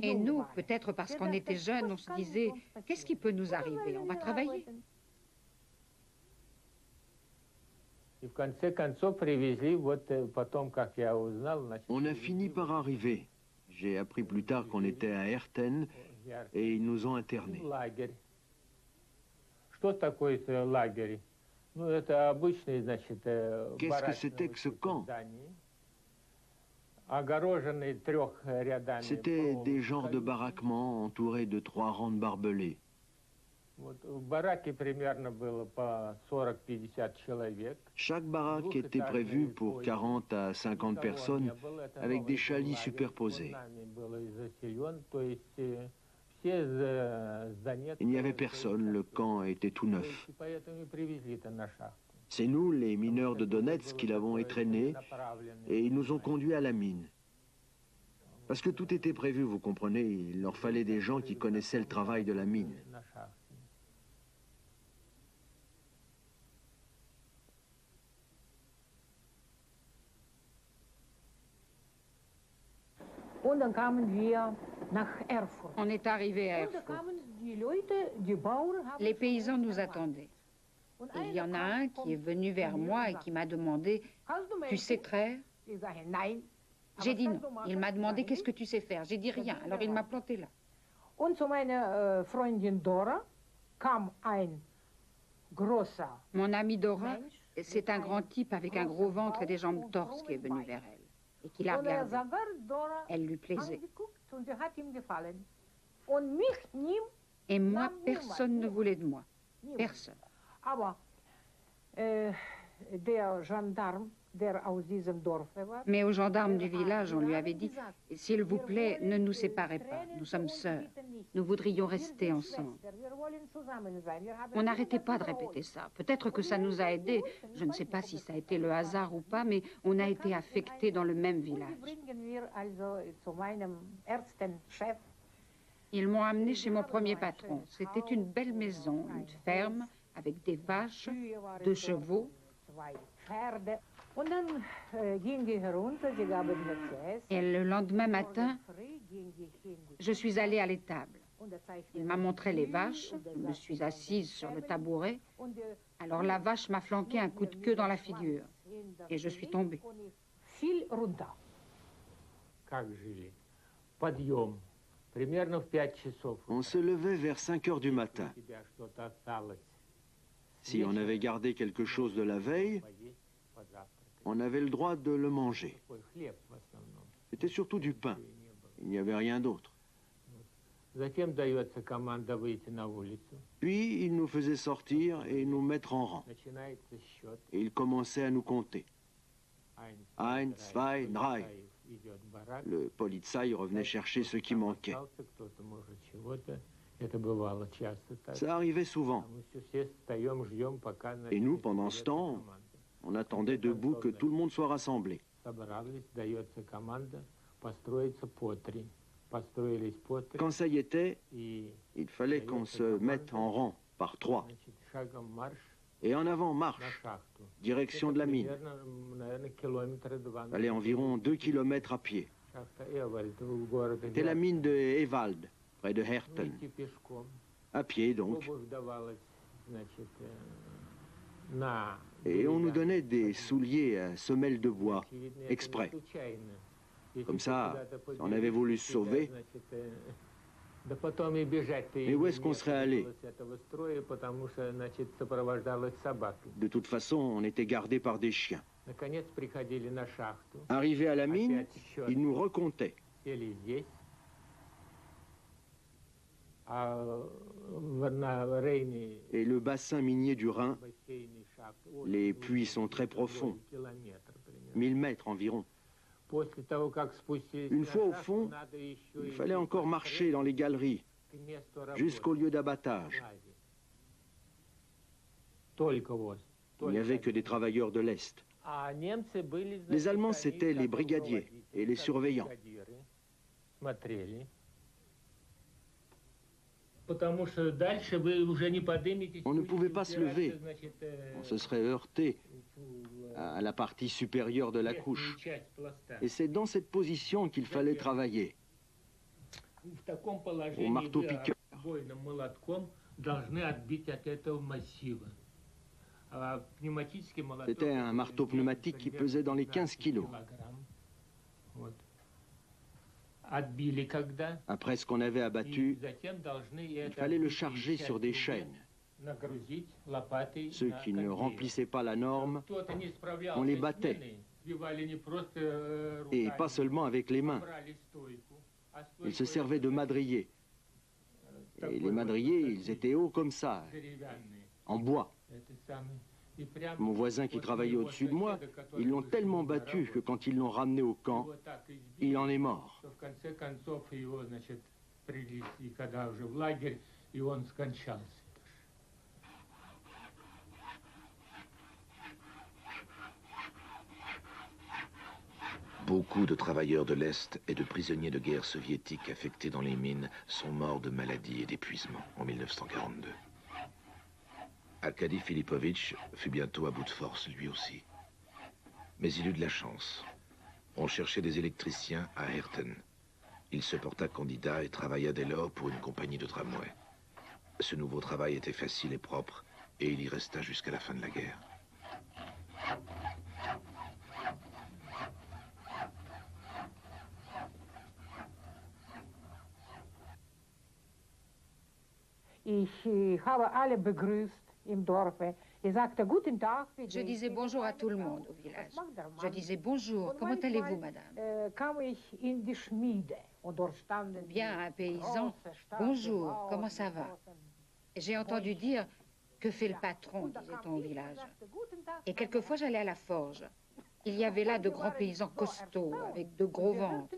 Et nous, peut-être parce qu'on était jeunes, on se disait, qu'est-ce qui peut nous arriver? On va travailler. On a fini par arriver. J'ai appris plus tard qu'on était à Herten et ils nous ont internés. Qu'est-ce que c'était que ce camp? C'était des genres de baraquements entourés de 3 rangs de barbelés. Chaque baraque était prévue pour 40 à 50 personnes avec des chalits superposés. Il n'y avait personne, le camp était tout neuf. C'est nous, les mineurs de Donetsk, qui l'avons étraîné et ils nous ont conduits à la mine. Parce que tout était prévu, vous comprenez, il leur fallait des gens qui connaissaient le travail de la mine. On est arrivé à Erfurt. Les paysans nous attendaient. Et il y en a un qui est venu vers moi et qui m'a demandé « Tu sais traire ?» J'ai dit non. Il m'a demandé « Qu'est-ce que tu sais faire ?» J'ai dit rien. Alors il m'a planté là. Mon amie Dora, c'est un grand type avec un gros ventre et des jambes torses qui est venu vers elle et qui la regardait. Elle lui plaisait. Et moi, personne ne voulait de moi. Personne. Mais au gendarme du village, on lui avait dit « S'il vous plaît, ne nous séparez pas. Nous sommes sœurs. Nous voudrions rester ensemble. » On n'arrêtait pas de répéter ça. Peut-être que ça nous a aidés. Je ne sais pas si ça a été le hasard ou pas, mais on a été affectés dans le même village. Ils m'ont amené chez mon premier patron. C'était une belle maison, une ferme, avec des vaches, 2 chevaux. Et le lendemain matin, je suis allée à l'étable. Il m'a montré les vaches, je me suis assise sur le tabouret. Alors la vache m'a flanqué un coup de queue dans la figure. Et je suis tombée. On se levait vers 5 heures du matin. Si on avait gardé quelque chose de la veille, on avait le droit de le manger. C'était surtout du pain. Il n'y avait rien d'autre. Puis, il nous faisait sortir et nous mettre en rang. Et il commençait à nous compter. 1, 2, 3. Le polizei revenait chercher ce qui manquait. Ça arrivait souvent. Et nous, pendant ce temps, on attendait debout que tout le monde soit rassemblé. Quand ça y était, il fallait qu'on se mette en rang par 3. Et en avant, marche, direction de la mine. Allez, environ 2 kilomètres à pied. C'était la mine de Ewald, près de Herten. À pied, donc. Et on nous donnait des souliers à semelles de bois, exprès. Comme ça, si on avait voulu se sauver, mais où est-ce qu'on serait allé? De toute façon, on était gardé par des chiens. Arrivés à la mine, ils nous recomptaient. Et le bassin minier du Rhin, les puits sont très profonds, 1000 mètres environ. Une fois au fond, il fallait encore marcher dans les galeries, jusqu'au lieu d'abattage. Il n'y avait que des travailleurs de l'Est. Les Allemands, c'étaient les brigadiers et les surveillants. On ne pouvait pas se lever, on se serait heurté à la partie supérieure de la couche. Et c'est dans cette position qu'il fallait travailler, au marteau-piqueur. C'était un marteau pneumatique qui pesait dans les 15 kilos. Après ce qu'on avait abattu, il fallait le charger sur des chaînes. Ceux qui ne remplissaient pas la norme, on les battait. Et pas seulement avec les mains. Ils se servaient de madriers. Et les madriers, ils étaient hauts comme ça, en bois. Mon voisin qui travaillait au-dessus de moi, ils l'ont tellement battu que quand ils l'ont ramené au camp, il en est mort. Beaucoup de travailleurs de l'Est et de prisonniers de guerre soviétiques affectés dans les mines sont morts de maladie et d'épuisement en 1942. Arkady Filipovitch fut bientôt à bout de force, lui aussi. Mais il eut de la chance. On cherchait des électriciens à Herten. Il se porta candidat et travailla dès lors pour une compagnie de tramway. Ce nouveau travail était facile et propre, et il y resta jusqu'à la fin de la guerre. Je disais bonjour à tout le monde au village. Je disais bonjour, comment allez-vous, madame? Ou bien un paysan, bonjour, comment ça va? J'ai entendu dire, que fait le patron, disait-on au village. Et quelquefois j'allais à la forge. Il y avait là de grands paysans costauds, avec de gros ventres.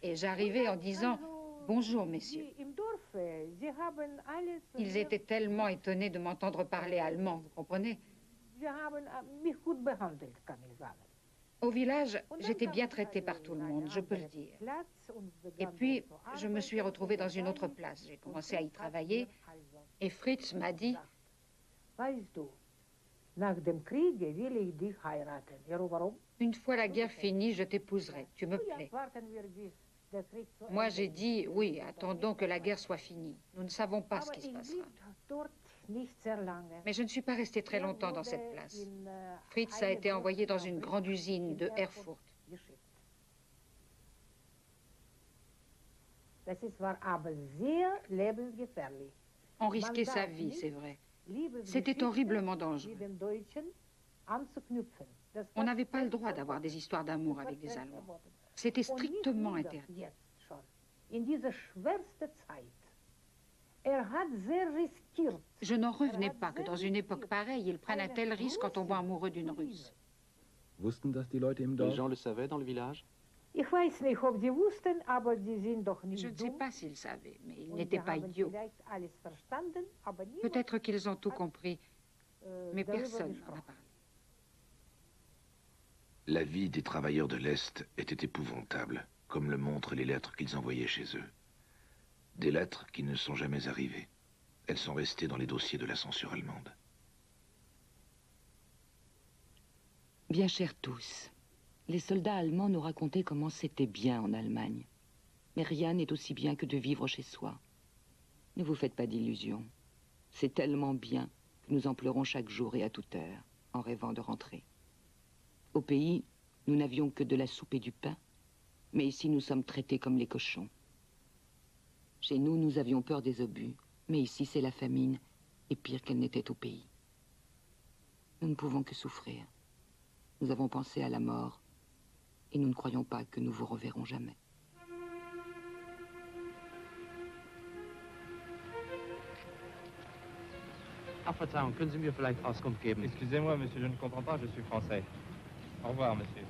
Et j'arrivais en disant, bonjour, messieurs. Ils étaient tellement étonnés de m'entendre parler allemand, vous comprenez? Au village, j'étais bien traitée par tout le monde, je peux le dire. Et puis, je me suis retrouvée dans une autre place. J'ai commencé à y travailler et Fritz m'a dit, une fois la guerre finie, je t'épouserai, tu me plais. Moi, j'ai dit, oui, attendons que la guerre soit finie. Nous ne savons pas ce qui se passera. Mais je ne suis pas restée très longtemps dans cette place. Fritz a été envoyé dans une grande usine de Erfurt. On risquait sa vie, c'est vrai. C'était horriblement dangereux. On n'avait pas le droit d'avoir des histoires d'amour avec des Allemands. C'était strictement interdit. Je n'en revenais pas que dans une époque pareille, ils prennent un tel risque en tombant amoureux d'une Russe. Les gens le savaient dans le village? Je ne sais pas s'ils savaient, mais ils n'étaient pas idiots. Peut-être qu'ils ont tout compris, mais personne n'en a parlé. La vie des travailleurs de l'Est était épouvantable, comme le montrent les lettres qu'ils envoyaient chez eux. Des lettres qui ne sont jamais arrivées. Elles sont restées dans les dossiers de la censure allemande. Bien chers tous, les soldats allemands nous racontaient comment c'était bien en Allemagne. Mais rien n'est aussi bien que de vivre chez soi. Ne vous faites pas d'illusions. C'est tellement bien que nous en pleurons chaque jour et à toute heure, en rêvant de rentrer. Au pays, nous n'avions que de la soupe et du pain, mais ici nous sommes traités comme les cochons. Chez nous, nous avions peur des obus, mais ici c'est la famine, et pire qu'elle n'était au pays. Nous ne pouvons que souffrir. Nous avons pensé à la mort, et nous ne croyons pas que nous vous reverrons jamais. Ach, Verzeihung, können Sie mir vielleicht Auskunft geben? Excusez-moi, monsieur, je ne comprends pas, je suis français. Au revoir, monsieur.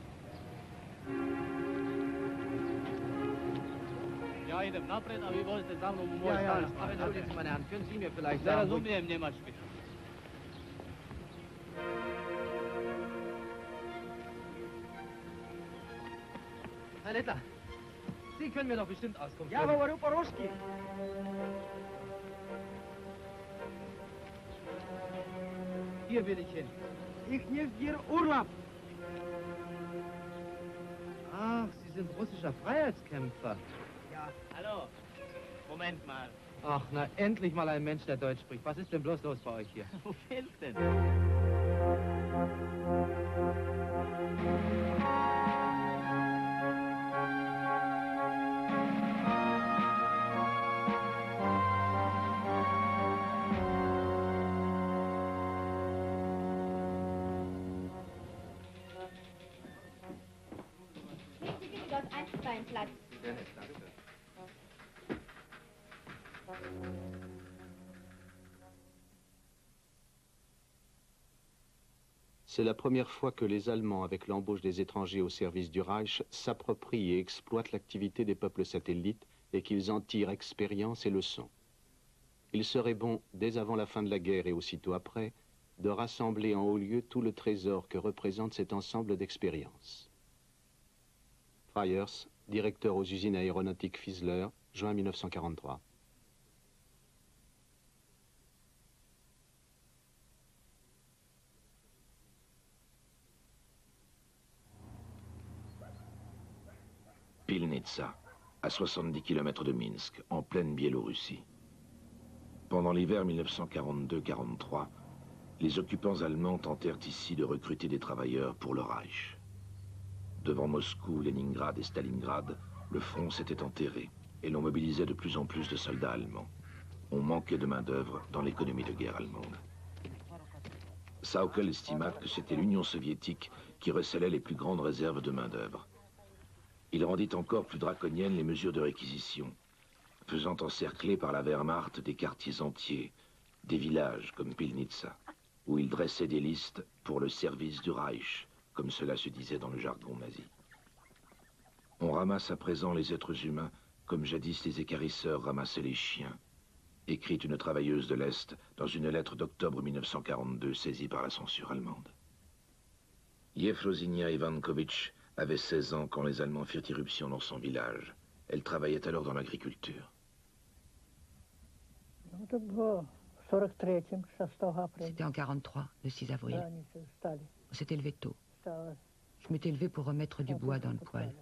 Ja, idem napred, a vi vozite za mnom u moj stan. Entschuldigen Sie, meine Herren, können Sie mir vielleicht sagen... Razumijem njemački. Herr Littler, Sie können mir doch bestimmt Auskunft geben. Ja, говорю по-русски. Hier will ich hin. Ich nicht dir Urlaub. Ach, Sie sind russischer Freiheitskämpfer. Ja, hallo. Moment mal. Ach, na, endlich mal ein Mensch, der Deutsch spricht. Was ist denn bloß los bei euch hier? Wo fehlt's denn? Dort ein Platz. C'est la première fois que les Allemands, avec l'embauche des étrangers au service du Reich, s'approprient et exploitent l'activité des peuples satellites et qu'ils en tirent expérience et leçons. Il serait bon, dès avant la fin de la guerre et aussitôt après, de rassembler en haut lieu tout le trésor que représente cet ensemble d'expériences. Freyers, directeur aux usines aéronautiques Fiesler, juin 1943. Pilnitsa, à 70 km de Minsk, en pleine Biélorussie. Pendant l'hiver 1942-43, les occupants allemands tentèrent ici de recruter des travailleurs pour le Reich. Devant Moscou, Leningrad et Stalingrad, le front s'était enterré et l'on mobilisait de plus en plus de soldats allemands. On manquait de main-d'œuvre dans l'économie de guerre allemande. Sauckel estima que c'était l'Union soviétique qui recelait les plus grandes réserves de main-d'œuvre. Il rendit encore plus draconiennes les mesures de réquisition, faisant encercler par la Wehrmacht des quartiers entiers, des villages comme Pilnitsa, où il dressait des listes pour le service du Reich, comme cela se disait dans le jargon nazi. On ramasse à présent les êtres humains comme jadis les équarrisseurs ramassaient les chiens, écrit une travailleuse de l'Est dans une lettre d'octobre 1942 saisie par la censure allemande. Yefrozinia Ivankovitch avait 16 ans quand les Allemands firent irruption dans son village. Elle travaillait alors dans l'agriculture. C'était en 43, le 6 avril. On s'était levé tôt. Je m'étais levé pour remettre du bois dans le poêle.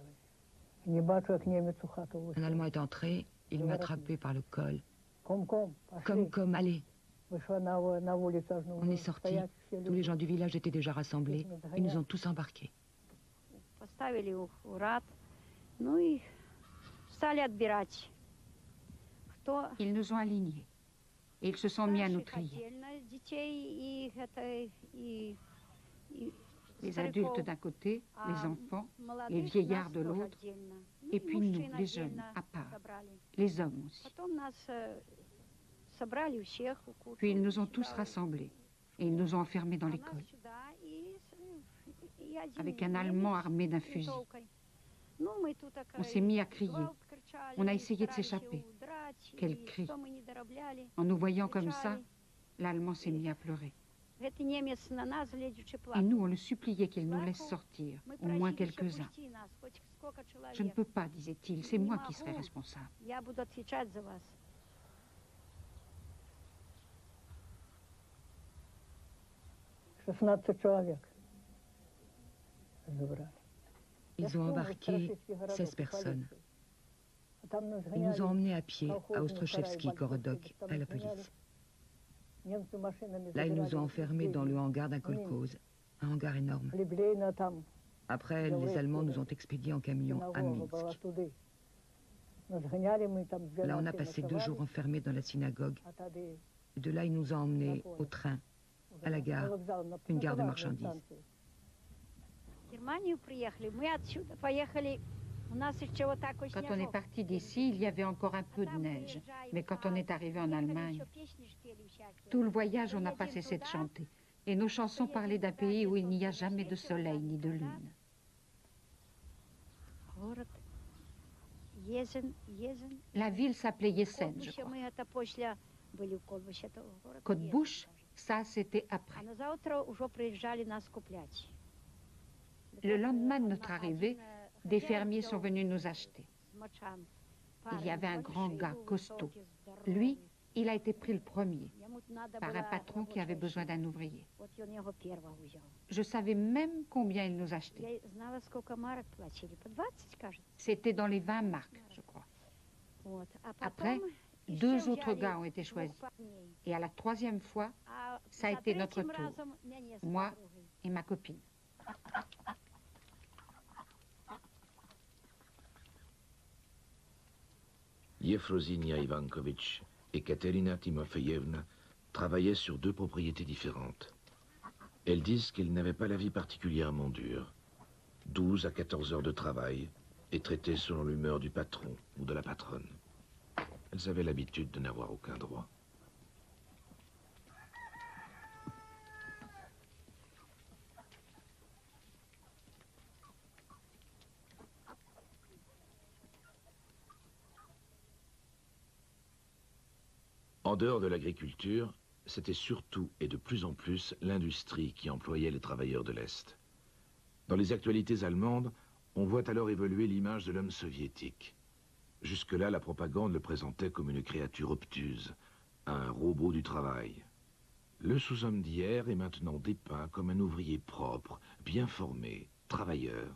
Un Allemand est entré, il m'a attrapé par le col. Comme, allez. On est sortis, tous les gens du village étaient déjà rassemblés, ils nous ont tous embarqués. Ils nous ont alignés et ils se sont mis à nous trier. Les adultes d'un côté, les enfants, les vieillards de l'autre, et puis nous, les jeunes, à part, les hommes aussi. Puis ils nous ont tous rassemblés et ils nous ont enfermés dans l'école, avec un Allemand armé d'un fusil. On s'est mis à crier. On a essayé de s'échapper. Quel cri! En nous voyant comme ça, l'Allemand s'est mis à pleurer. Et nous, on le suppliait qu'il nous laisse sortir, au moins quelques-uns. Je ne peux pas, disait-il, c'est moi qui serai responsable. 16 человек. Ils ont embarqué 16 personnes. Ils nous ont emmenés à pied à Ostrochevski-Korodok, à la police. Là, ils nous ont enfermés dans le hangar d'un kolkhoz, un hangar énorme. Après, les Allemands nous ont expédiés en camion à Minsk. Là, on a passé 2 jours enfermés dans la synagogue. Et de là, ils nous ont emmenés au train, à la gare, une gare de marchandises. Quand on est parti d'ici, il y avait encore un peu de neige. Mais quand on est arrivé en Allemagne, tout le voyage, on n'a pas cessé de chanter. Et nos chansons parlaient d'un pays où il n'y a jamais de soleil ni de lune. La ville s'appelait Yesen, je crois. Côte-Bouche, ça c'était après. Le lendemain de notre arrivée, des fermiers sont venus nous acheter. Il y avait un grand gars costaud. Lui, il a été pris le premier par un patron qui avait besoin d'un ouvrier. Je savais même combien il nous achetait. C'était dans les 20 marks, je crois. Après, 2 autres gars ont été choisis. Et à la 3e fois, ça a été notre tour. Moi et ma copine. Yefrosinia Ivankovitch et Katerina Timofeyevna travaillaient sur 2 propriétés différentes. Elles disent qu'elles n'avaient pas la vie particulièrement dure. 12 à 14 heures de travail et traitées selon l'humeur du patron ou de la patronne. Elles avaient l'habitude de n'avoir aucun droit. En dehors de l'agriculture, c'était surtout et de plus en plus l'industrie qui employait les travailleurs de l'Est. Dans les actualités allemandes, on voit alors évoluer l'image de l'homme soviétique. Jusque-là, la propagande le présentait comme une créature obtuse, un robot du travail. Le sous-homme d'hier est maintenant dépeint comme un ouvrier propre, bien formé, travailleur.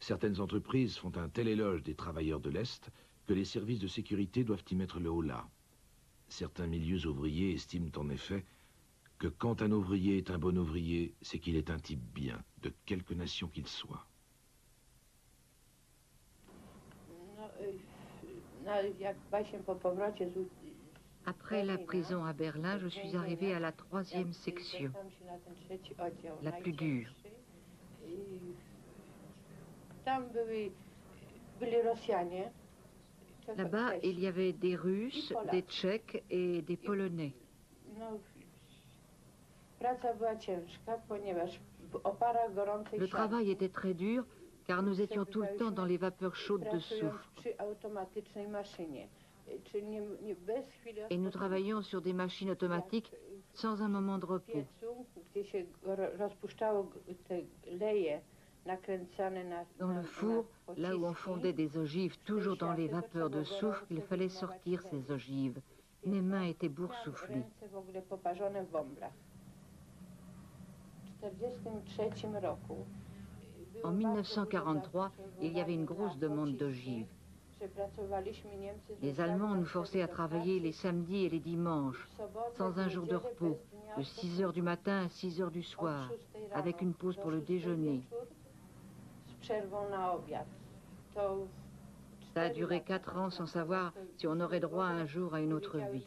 Certaines entreprises font un tel éloge des travailleurs de l'Est que les services de sécurité doivent y mettre le holà. Certains milieux ouvriers estiment en effet que quand un ouvrier est un bon ouvrier, c'est qu'il est un type bien, de quelque nation qu'il soit. Après la prison à Berlin, je suis arrivée à la 3e section, la plus dure. Là-bas, il y avait des Russes, des Tchèques et des Polonais. Le travail était très dur car nous étions tout le temps dans les vapeurs chaudes de soufre. Et nous travaillions sur des machines automatiques sans un moment de repos. Dans le four, là où on fondait des ogives, toujours dans les vapeurs de soufre, il fallait sortir ces ogives. Mes mains étaient boursouflées. En 1943, il y avait une grosse demande d'ogives. Les Allemands nous forçaient à travailler les samedis et les dimanches, sans un jour de repos, de 6 heures du matin à 6 heures du soir, avec une pause pour le déjeuner. Ça a duré 4 ans sans savoir si on aurait droit un jour à une autre vie.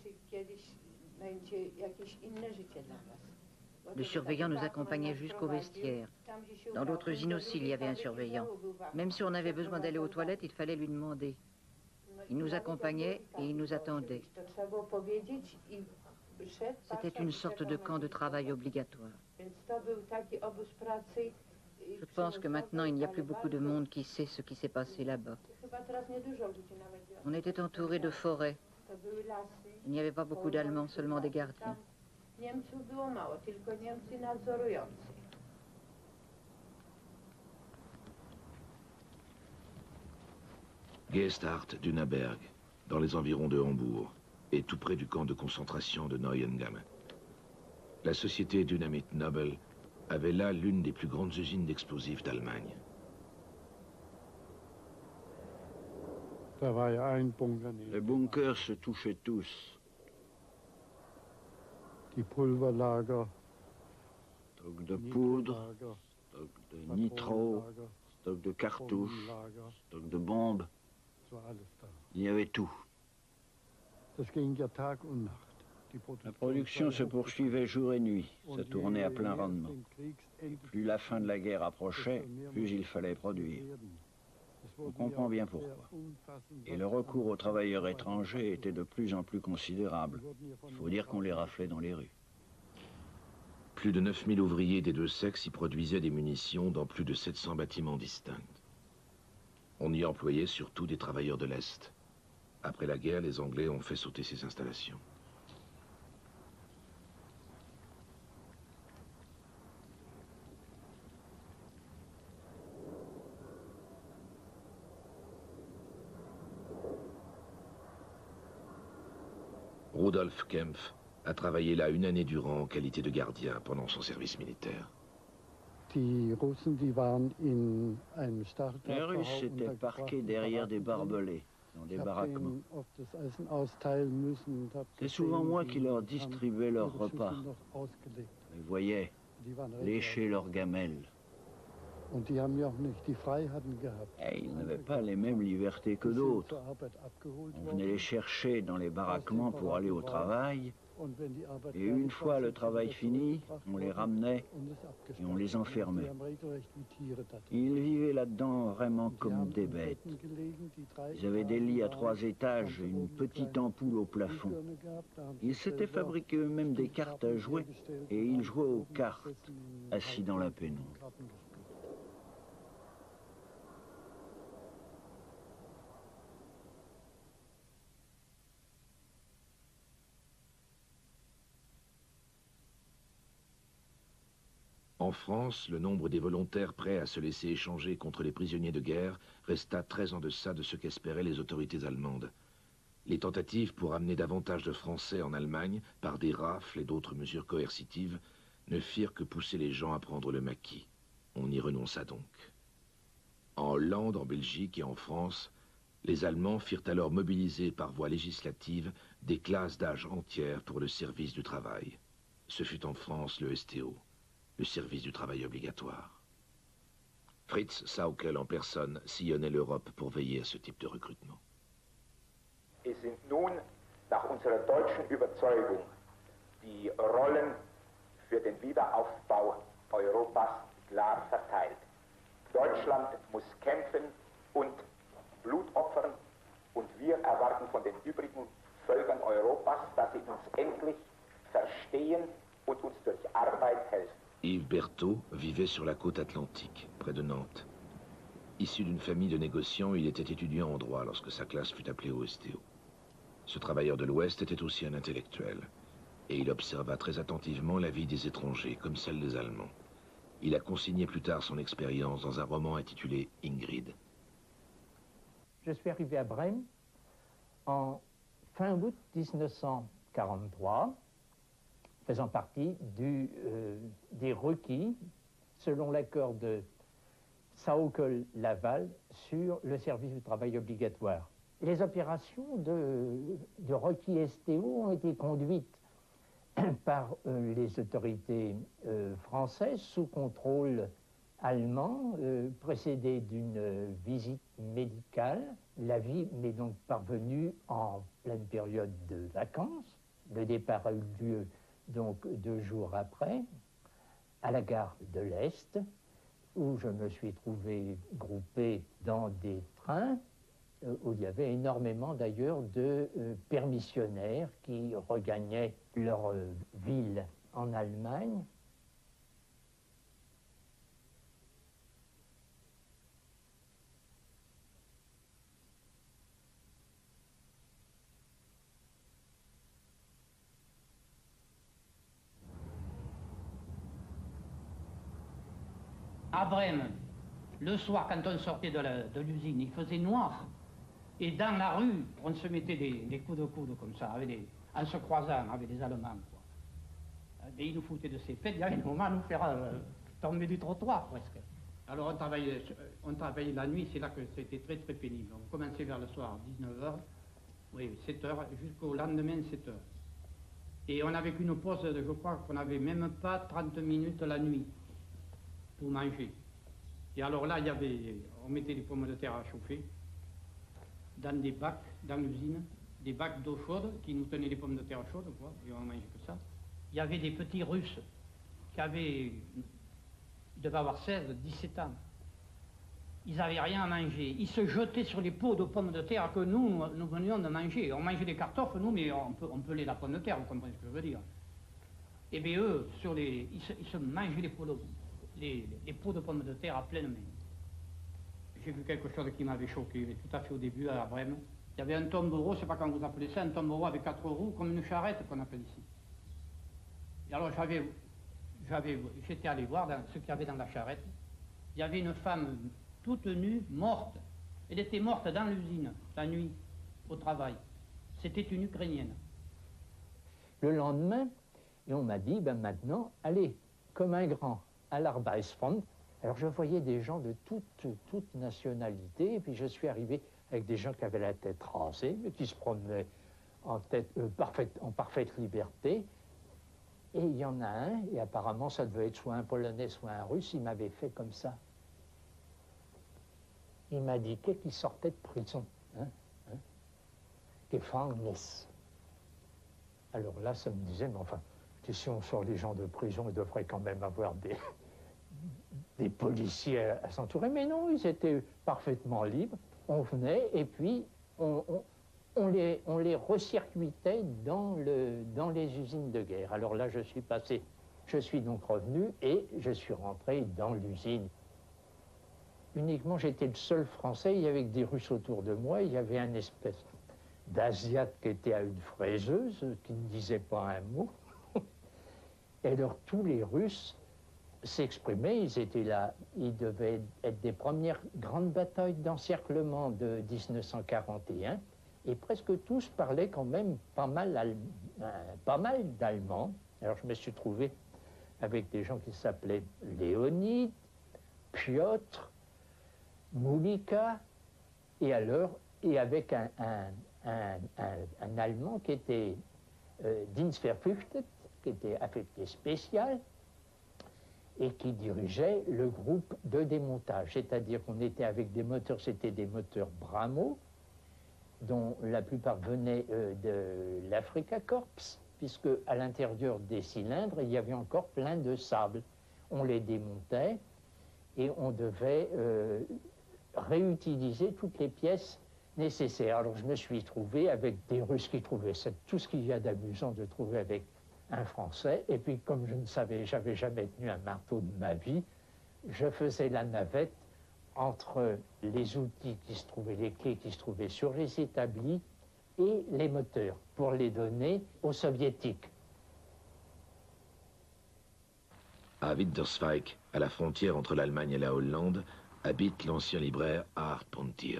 Le surveillant nous accompagnait jusqu'au vestiaire. Dans d'autres usines aussi, il y avait un surveillant. Même si on avait besoin d'aller aux toilettes, il fallait lui demander. Il nous accompagnait et il nous attendait. C'était une sorte de camp de travail obligatoire. Je pense que maintenant, il n'y a plus beaucoup de monde qui sait ce qui s'est passé là-bas. On était entouré de forêts. Il n'y avait pas beaucoup d'Allemands, seulement des gardiens. Niemców było mało, tylko Niemcy nadzorujący. Geesthacht Dunaberg, dans les environs de Hambourg, et tout près du camp de concentration de Neuengamme. La société Dynamit Nobel avait là l'une des plus grandes usines d'explosifs d'Allemagne. Les bunkers se touchaient tous. Stock de poudre, stock de nitro, stock de cartouches, stock de bombes. Il y avait tout. La production se poursuivait jour et nuit, ça tournait à plein rendement. Plus la fin de la guerre approchait, plus il fallait produire. On comprend bien pourquoi. Et le recours aux travailleurs étrangers était de plus en plus considérable. Il faut dire qu'on les raflait dans les rues. Plus de 9000 ouvriers des deux sexes y produisaient des munitions dans plus de 700 bâtiments distincts. On y employait surtout des travailleurs de l'Est. Après la guerre, les Anglais ont fait sauter ces installations. Rudolf Kempf a travaillé là une année durant en qualité de gardien pendant son service militaire. Les Russes étaient parqués derrière des barbelés, dans des baraquements. C'est souvent moi qui leur distribuais leurs repas. Je les voyais lécher leurs gamelles. Et ils n'avaient pas les mêmes libertés que d'autres. On venait les chercher dans les baraquements pour aller au travail. Et une fois le travail fini, on les ramenait et on les enfermait. Ils vivaient là-dedans vraiment comme des bêtes. Ils avaient des lits à 3 étages et une petite ampoule au plafond. Ils s'étaient fabriqués eux-mêmes des cartes à jouer et ils jouaient aux cartes, assis dans la pénombre. En France, le nombre des volontaires prêts à se laisser échanger contre les prisonniers de guerre resta très en deçà de ce qu'espéraient les autorités allemandes. Les tentatives pour amener davantage de Français en Allemagne, par des rafles et d'autres mesures coercitives, ne firent que pousser les gens à prendre le maquis. On y renonça donc. En Hollande, en Belgique et en France, les Allemands firent alors mobiliser par voie législative des classes d'âge entières pour le service du travail. Ce fut en France le STO. Le service du travail obligatoire. Fritz Sauckel en personne sillonnait l'Europe pour veiller à ce type de recrutement. Es sind nun, nach unserer deutschen Überzeugung, die Rollen für den Wiederaufbau Europas klar verteilt. Deutschland muss kämpfen und Blut opfern und wir erwarten von den übrigen Völkern Europas, dass sie uns endlich verstehen und uns durch Arbeit helfen. Yves Berthaud vivait sur la côte atlantique, près de Nantes. Issu d'une famille de négociants, il était étudiant en droit lorsque sa classe fut appelée au STO. Ce travailleur de l'Ouest était aussi un intellectuel, et il observa très attentivement la vie des étrangers, comme celle des Allemands. Il a consigné plus tard son expérience dans un roman intitulé Ingrid. Je suis arrivé à Brême en fin août 1943, faisant partie des requis selon l'accord de Sauckel-Laval sur le service du travail obligatoire. Les opérations de requis STO ont été conduites par les autorités françaises sous contrôle allemand, précédées d'une visite médicale. La vie m'est donc parvenue en pleine période de vacances. Le départ a eu lieu donc 2 jours après, à la gare de l'Est, où je me suis trouvé groupé dans des trains, où il y avait énormément d'ailleurs de permissionnaires qui regagnaient leur ville en Allemagne. À Brême, le soir, quand on sortait de l'usine, il faisait noir. Et dans la rue, on se mettait des coups de coude comme ça, en se croisant avec les Allemands. Quoi. Et ils nous foutaient de ces fêtes, il y avait un moment à nous faire tomber du trottoir presque. Alors on travaillait la nuit, c'est là que c'était très très pénible. On commençait vers le soir, 19h, oui, 7h, jusqu'au lendemain, 7h. Et on avait qu'une pause, je crois qu'on n'avait même pas 30 minutes la nuit pour manger. Et alors là, on mettait les pommes de terre à chauffer dans des bacs, dans l'usine, des bacs d'eau chaude qui nous tenaient les pommes de terre chaudes, quoi, et on mangeait que ça. Il y avait des petits Russes qui ils devaient avoir 16, 17 ans. Ils n'avaient rien à manger. Ils se jetaient sur les pots de pommes de terre que nous venions de manger. On mangeait des cartofles, nous, mais on pelait la pomme de terre, vous comprenez ce que je veux dire. Et bien eux, ils se mangeaient les pots de pommes de terre à pleine main. J'ai vu quelque chose qui m'avait choqué, mais tout à fait au début, à Brême. Il y avait un tombereau, je ne sais pas comment vous appelez ça, un tombereau avec 4 roues, comme une charrette qu'on appelle ici. Et alors j'étais allé voir ce qu'il y avait dans la charrette. Il y avait une femme toute nue, morte. Elle était morte dans l'usine, la nuit, au travail. C'était une Ukrainienne. Le lendemain, et on m'a dit, ben maintenant, allez, comme un grand, à l'Arbeitsfront. Alors je voyais des gens de toute nationalité, et puis je suis arrivé avec des gens qui avaient la tête rasée, mais qui se promenaient en parfaite liberté. Et il y en a un, et apparemment ça devait être soit un Polonais, soit un Russe, il m'avait fait comme ça. Il m'a dit qu'il sortait de prison. Gefängnis. Alors là, ça me disait, mais enfin, si on sort les gens de prison, il devrait quand même avoir des policiers à s'entourer. Mais non, ils étaient parfaitement libres. On venait et puis on les recircuitait dans les usines de guerre. Alors là, je suis donc revenu et je suis rentré dans l'usine. Uniquement, j'étais le seul Français, il y avait des Russes autour de moi, il y avait un espèce d'Asiate qui était à une fraiseuse, qui ne disait pas un mot. Et alors tous les Russes s'exprimaient, ils étaient là, ils devaient être des premières grandes batailles d'encerclement de 1941, et presque tous parlaient quand même pas mal d'allemand. Alors je me suis trouvé avec des gens qui s'appelaient Léonid, Piotr, Moulika, et avec un Allemand qui était Dienstverpflichtet, qui était affecté spécial, et qui dirigeait le groupe de démontage. C'est-à-dire qu'on était avec des moteurs, c'était des moteurs Bramo, dont la plupart venaient de l'Africa Corps, puisque à l'intérieur des cylindres, il y avait encore plein de sable. On les démontait et on devait réutiliser toutes les pièces nécessaires. Alors je me suis trouvé avec des Russes qui trouvaient ça, tout ce qu'il y a d'amusant de trouver avec un Français, et puis comme je ne savais, j'avais jamais tenu un marteau de ma vie, je faisais la navette entre les outils qui se trouvaient, les clés qui se trouvaient sur les établis et les moteurs, pour les donner aux Soviétiques. À Winterswijk, à la frontière entre l'Allemagne et la Hollande, habite l'ancien libraire Art Pontier.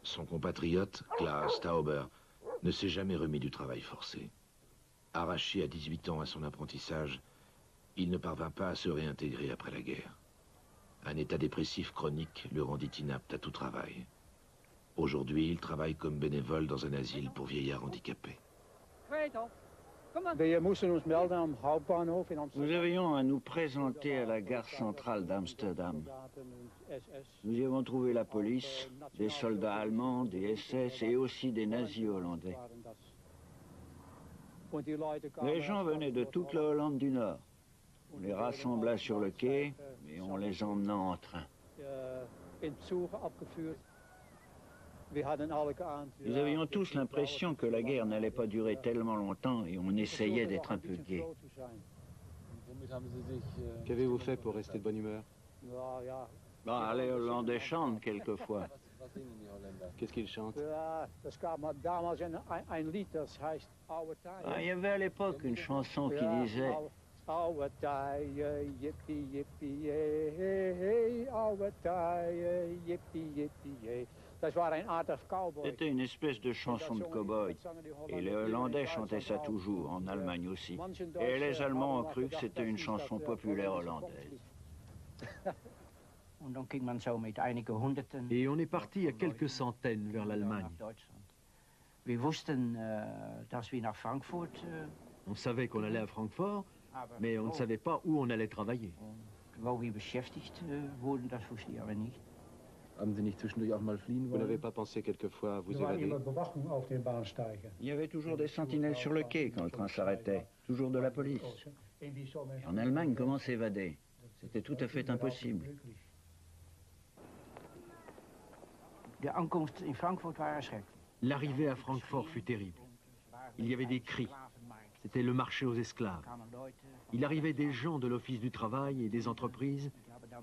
Son compatriote, Klaus Tauber, ne s'est jamais remis du travail forcé. Arraché à 18 ans à son apprentissage, il ne parvint pas à se réintégrer après la guerre. Un état dépressif chronique le rendit inapte à tout travail. Aujourd'hui, il travaille comme bénévole dans un asile pour vieillards handicapés. Nous avions à nous présenter à la gare centrale d'Amsterdam. Nous y avons trouvé la police, des soldats allemands, des SS et aussi des nazis hollandais. Les gens venaient de toute la Hollande du Nord. On les rassembla sur le quai et on les emmena en train. Nous avions tous l'impression que la guerre n'allait pas durer tellement longtemps et on essayait d'être un peu gai. Qu'avez-vous fait pour rester de bonne humeur? Les Hollandais chantent quelquefois. Qu'est-ce qu'il chante? Il y avait à l'époque une chanson qui disait c'était une espèce de chanson de cow-boy. Et les Hollandais chantaient ça toujours, en Allemagne aussi. Et les Allemands ont cru que c'était une chanson populaire hollandaise. Et on est parti à quelques centaines vers l'Allemagne. On savait qu'on allait à Francfort, mais on ne savait pas où on allait travailler. Vous n'avez pas pensé quelquefois à vous évader? Il y avait toujours des sentinelles sur le quai quand le train s'arrêtait, toujours de la police. Et en Allemagne, comment s'évader? C'était tout à fait impossible. L'arrivée à Francfort fut terrible. Il y avait des cris. C'était le marché aux esclaves. Il arrivait des gens de l'Office du travail et des entreprises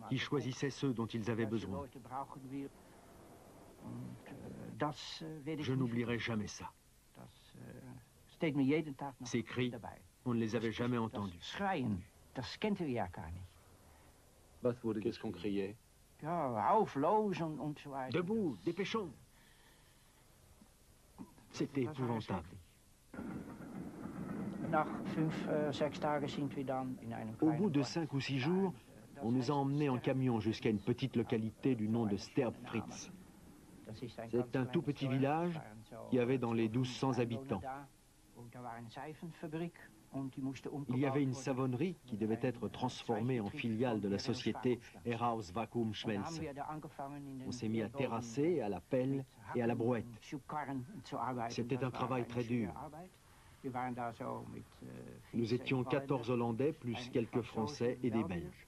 qui choisissaient ceux dont ils avaient besoin. Je n'oublierai jamais ça. Ces cris, on ne les avait jamais entendus. Qu'est-ce qu'on criait? Debout, dépêchons! C'était épouvantable. Au bout de 5 ou 6 jours, on nous a emmenés en camion jusqu'à une petite localité du nom de Sterbfritz. C'est un tout petit village qui avait dans les 1200 habitants. Il y avait une savonnerie qui devait être transformée en filiale de la société Heraus Vacuum Schmelze. On s'est mis à terrasser, à la pelle et à la brouette. C'était un travail très dur. Nous étions 14 Hollandais, plus quelques Français et des Belges.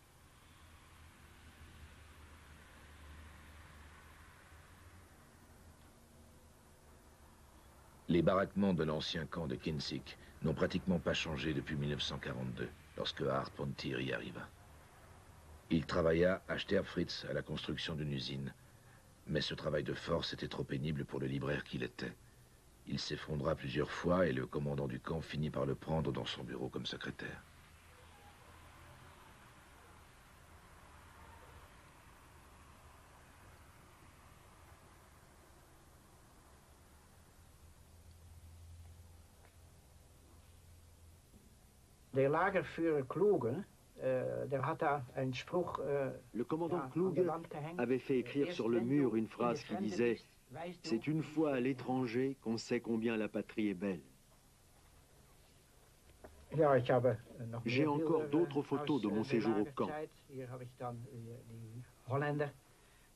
Les baraquements de l'ancien camp de Kinzig n'ont pratiquement pas changé depuis 1942, lorsque Hart von Thier y arriva. Il travailla à Sterbfritz à la construction d'une usine, mais ce travail de force était trop pénible pour le libraire qu'il était. Il s'effondra plusieurs fois et le commandant du camp finit par le prendre dans son bureau comme secrétaire. Le commandant Kluge avait fait écrire sur le mur une phrase qui disait « C'est une fois à l'étranger qu'on sait combien la patrie est belle ». J'ai encore d'autres photos de mon séjour au camp.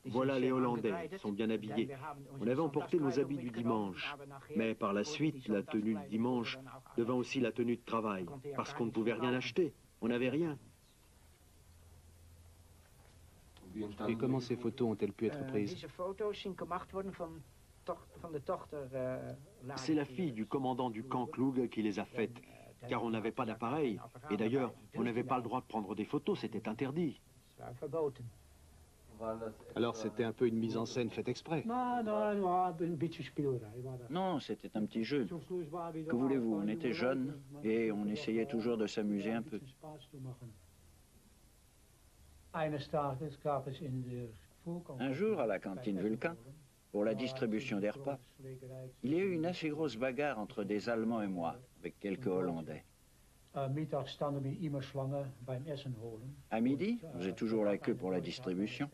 Voilà les Hollandais, ils sont bien habillés. On avait emporté nos habits du dimanche, mais par la suite, la tenue du dimanche devint aussi la tenue de travail, parce qu'on ne pouvait rien acheter, on n'avait rien. Et comment ces photos ont-elles pu être prises? C'est la fille du commandant du camp Kluge qui les a faites, car on n'avait pas d'appareil. Et d'ailleurs, on n'avait pas le droit de prendre des photos, c'était interdit. Alors c'était un peu une mise en scène faite exprès? Non, c'était un petit jeu. Que voulez-vous, on était jeunes et on essayait toujours de s'amuser un peu. Un jour, à la cantine Vulcain, pour la distribution des repas, il y a eu une assez grosse bagarre entre des Allemands et moi, avec quelques Hollandais. À midi, j'ai toujours la queue pour la distribution.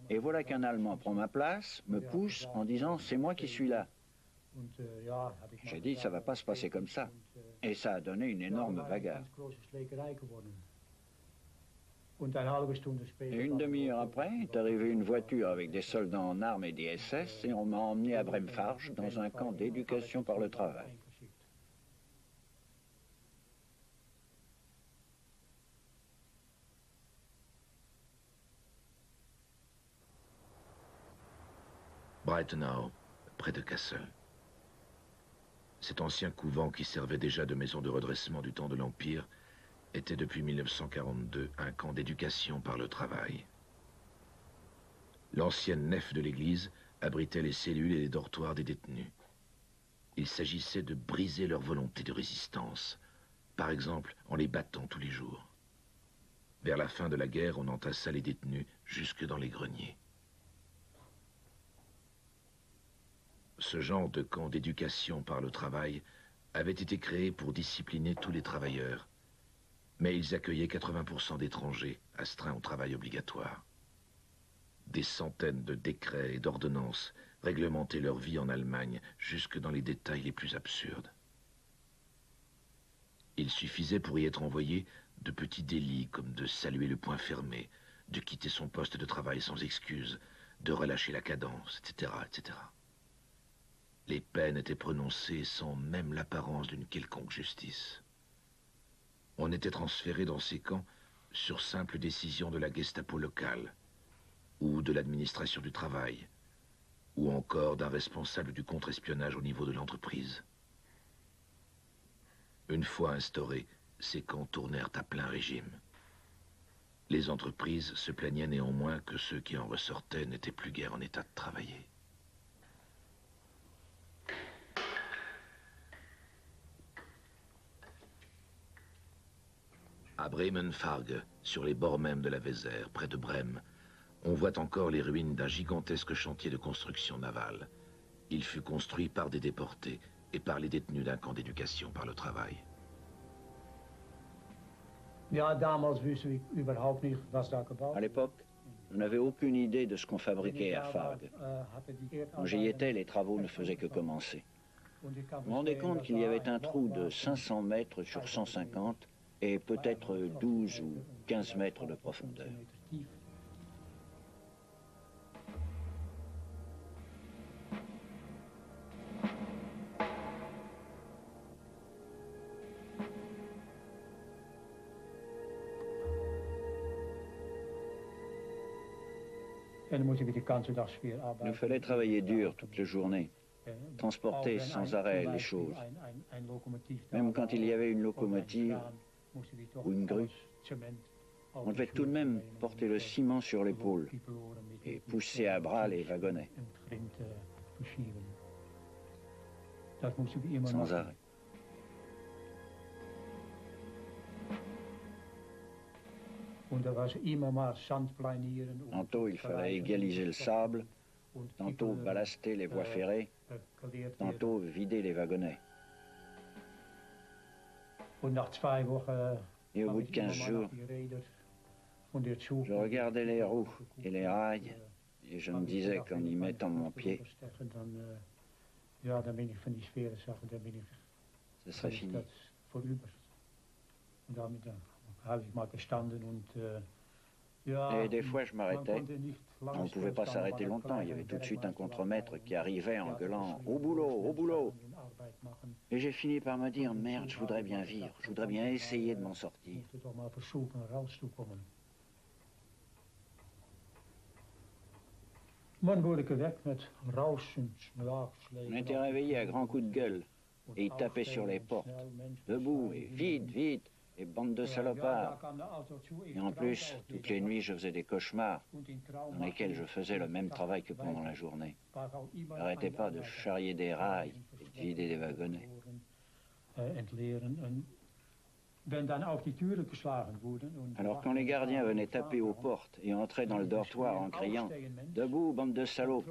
Et voilà qu'un Allemand prend ma place, me pousse en disant « c'est moi qui suis là ». J'ai dit « ça va pas se passer comme ça ». Et ça a donné une énorme bagarre. Et une demi-heure après, est arrivée une voiture avec des soldats en armes et des SS et on m'a emmené à Bremfarge dans un camp d'éducation par le travail. Breitenau, près de Kassel. Cet ancien couvent qui servait déjà de maison de redressement du temps de l'Empire était depuis 1942 un camp d'éducation par le travail. L'ancienne nef de l'église abritaient les cellules et les dortoirs des détenus. Il s'agissait de briser leur volonté de résistance, par exemple en les battant tous les jours. Vers la fin de la guerre, on entassa les détenus jusque dans les greniers. Ce genre de camp d'éducation par le travail avait été créé pour discipliner tous les travailleurs, mais ils accueillaient 80% d'étrangers astreints au travail obligatoire. Des centaines de décrets et d'ordonnances réglementaient leur vie en Allemagne jusque dans les détails les plus absurdes. Il suffisait pour y être envoyé de petits délits comme de saluer le poing fermé, de quitter son poste de travail sans excuse, de relâcher la cadence, etc., etc. Les peines étaient prononcées sans même l'apparence d'une quelconque justice. On était transféré dans ces camps sur simple décision de la Gestapo locale, ou de l'administration du travail, ou encore d'un responsable du contre-espionnage au niveau de l'entreprise. Une fois instaurés, ces camps tournèrent à plein régime. Les entreprises se plaignaient néanmoins que ceux qui en ressortaient n'étaient plus guère en état de travailler. À Bremenfarge, sur les bords même de la Vézère, près de Brême, on voit encore les ruines d'un gigantesque chantier de construction navale. Il fut construit par des déportés et par les détenus d'un camp d'éducation par le travail. À l'époque, on n'avait aucune idée de ce qu'on fabriquait à Fargue. Quand j'y étais, les travaux ne faisaient que commencer. Je me rendais compte qu'il y avait un trou de 500 mètres sur 150 et peut-être 12 ou 15 mètres de profondeur. Il fallait travailler dur toute la journée, transporter sans arrêt les choses. Même quand il y avait une locomotive ou une grue, on devait tout de même porter le ciment sur l'épaule et pousser à bras les wagonnets. Sans arrêt. Tantôt il fallait égaliser le sable, tantôt ballaster les voies ferrées, tantôt vider les wagonnets. Et au bout de 15 jours, je regardais les roues et les rails et je me disais qu'en y mettant mon pied, ce serait fini. Et des fois, je m'arrêtais. On ne pouvait pas s'arrêter longtemps. Il y avait tout de suite un contremaître qui arrivait en gueulant « Au boulot, au boulot !» Et j'ai fini par me dire « Merde, je voudrais bien vivre. Je voudrais bien essayer de m'en sortir. » On était réveillés à grands coups de gueule et ils tapaient sur les portes. Debout et vite, vite. Et bande de salopards. Et en plus, toutes les nuits, je faisais des cauchemars dans lesquels je faisais le même travail que pendant la journée. Je n'arrêtais pas de charrier des rails et de vider des wagonnets. Alors quand les gardiens venaient taper aux portes et entraient dans le dortoir en criant « Debout, bande de salauds !»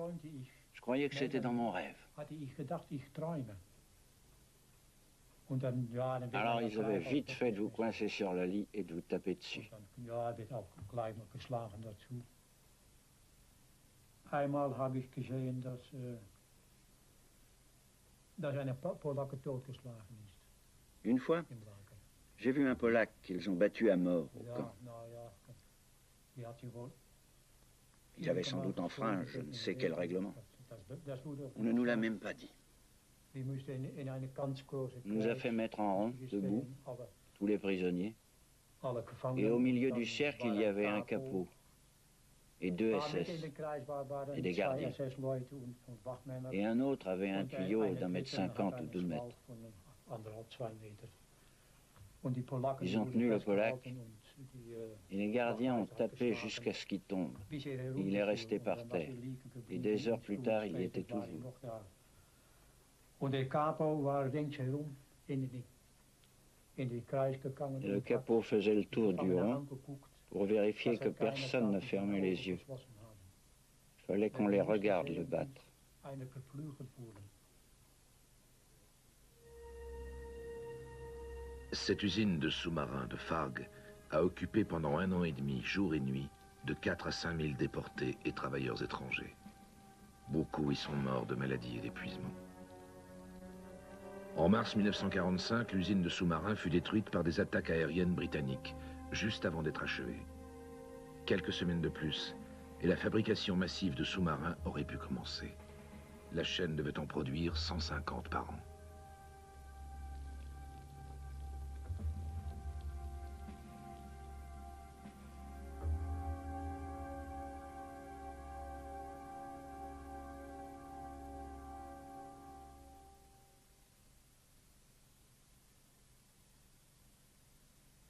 je croyais que c'était dans mon rêve. Alors ils avaient vite fait de vous coincer sur le lit et de vous taper dessus. Une fois, j'ai vu un Polac qu'ils ont battu à mort au camp. Il avait sans doute enfreint je ne sais quel règlement. On ne nous l'a même pas dit. Il nous a fait mettre en rond, debout, tous les prisonniers. Et au milieu du cercle, il y avait un capot et 2 SS et des gardiens. Et un autre avait un tuyau d'1,50 m ou 2 mètres. Ils ont tenu le Polac Et les gardiens ont tapé jusqu'à ce qu'il tombe. Il est resté par terre. Et des heures plus tard, il y était toujours. Et le capot faisait le tour du rond pour vérifier que personne ne fermait les yeux. Il fallait qu'on les regarde le battre. Cette usine de sous-marins de Fargue a occupé pendant 1 an et demi, jour et nuit, de 4 à 5 000 déportés et travailleurs étrangers. Beaucoup y sont morts de maladies et d'épuisement. En mars 1945, l'usine de sous-marins fut détruite par des attaques aériennes britanniques, juste avant d'être achevée. Quelques semaines de plus, et la fabrication massive de sous-marins aurait pu commencer. La chaîne devait en produire 150 par an.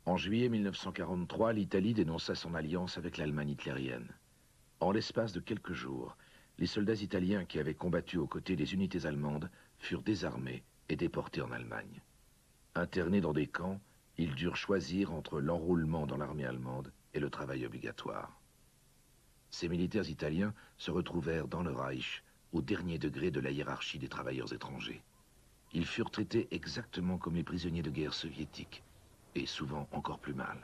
En juillet 1943, l'Italie dénonça son alliance avec l'Allemagne hitlérienne. En l'espace de quelques jours, les soldats italiens qui avaient combattu aux côtés des unités allemandes furent désarmés et déportés en Allemagne. Internés dans des camps, ils durent choisir entre l'enrôlement dans l'armée allemande et le travail obligatoire. Ces militaires italiens se retrouvèrent dans le Reich, au dernier degré de la hiérarchie des travailleurs étrangers. Ils furent traités exactement comme les prisonniers de guerre soviétiques, et souvent encore plus mal.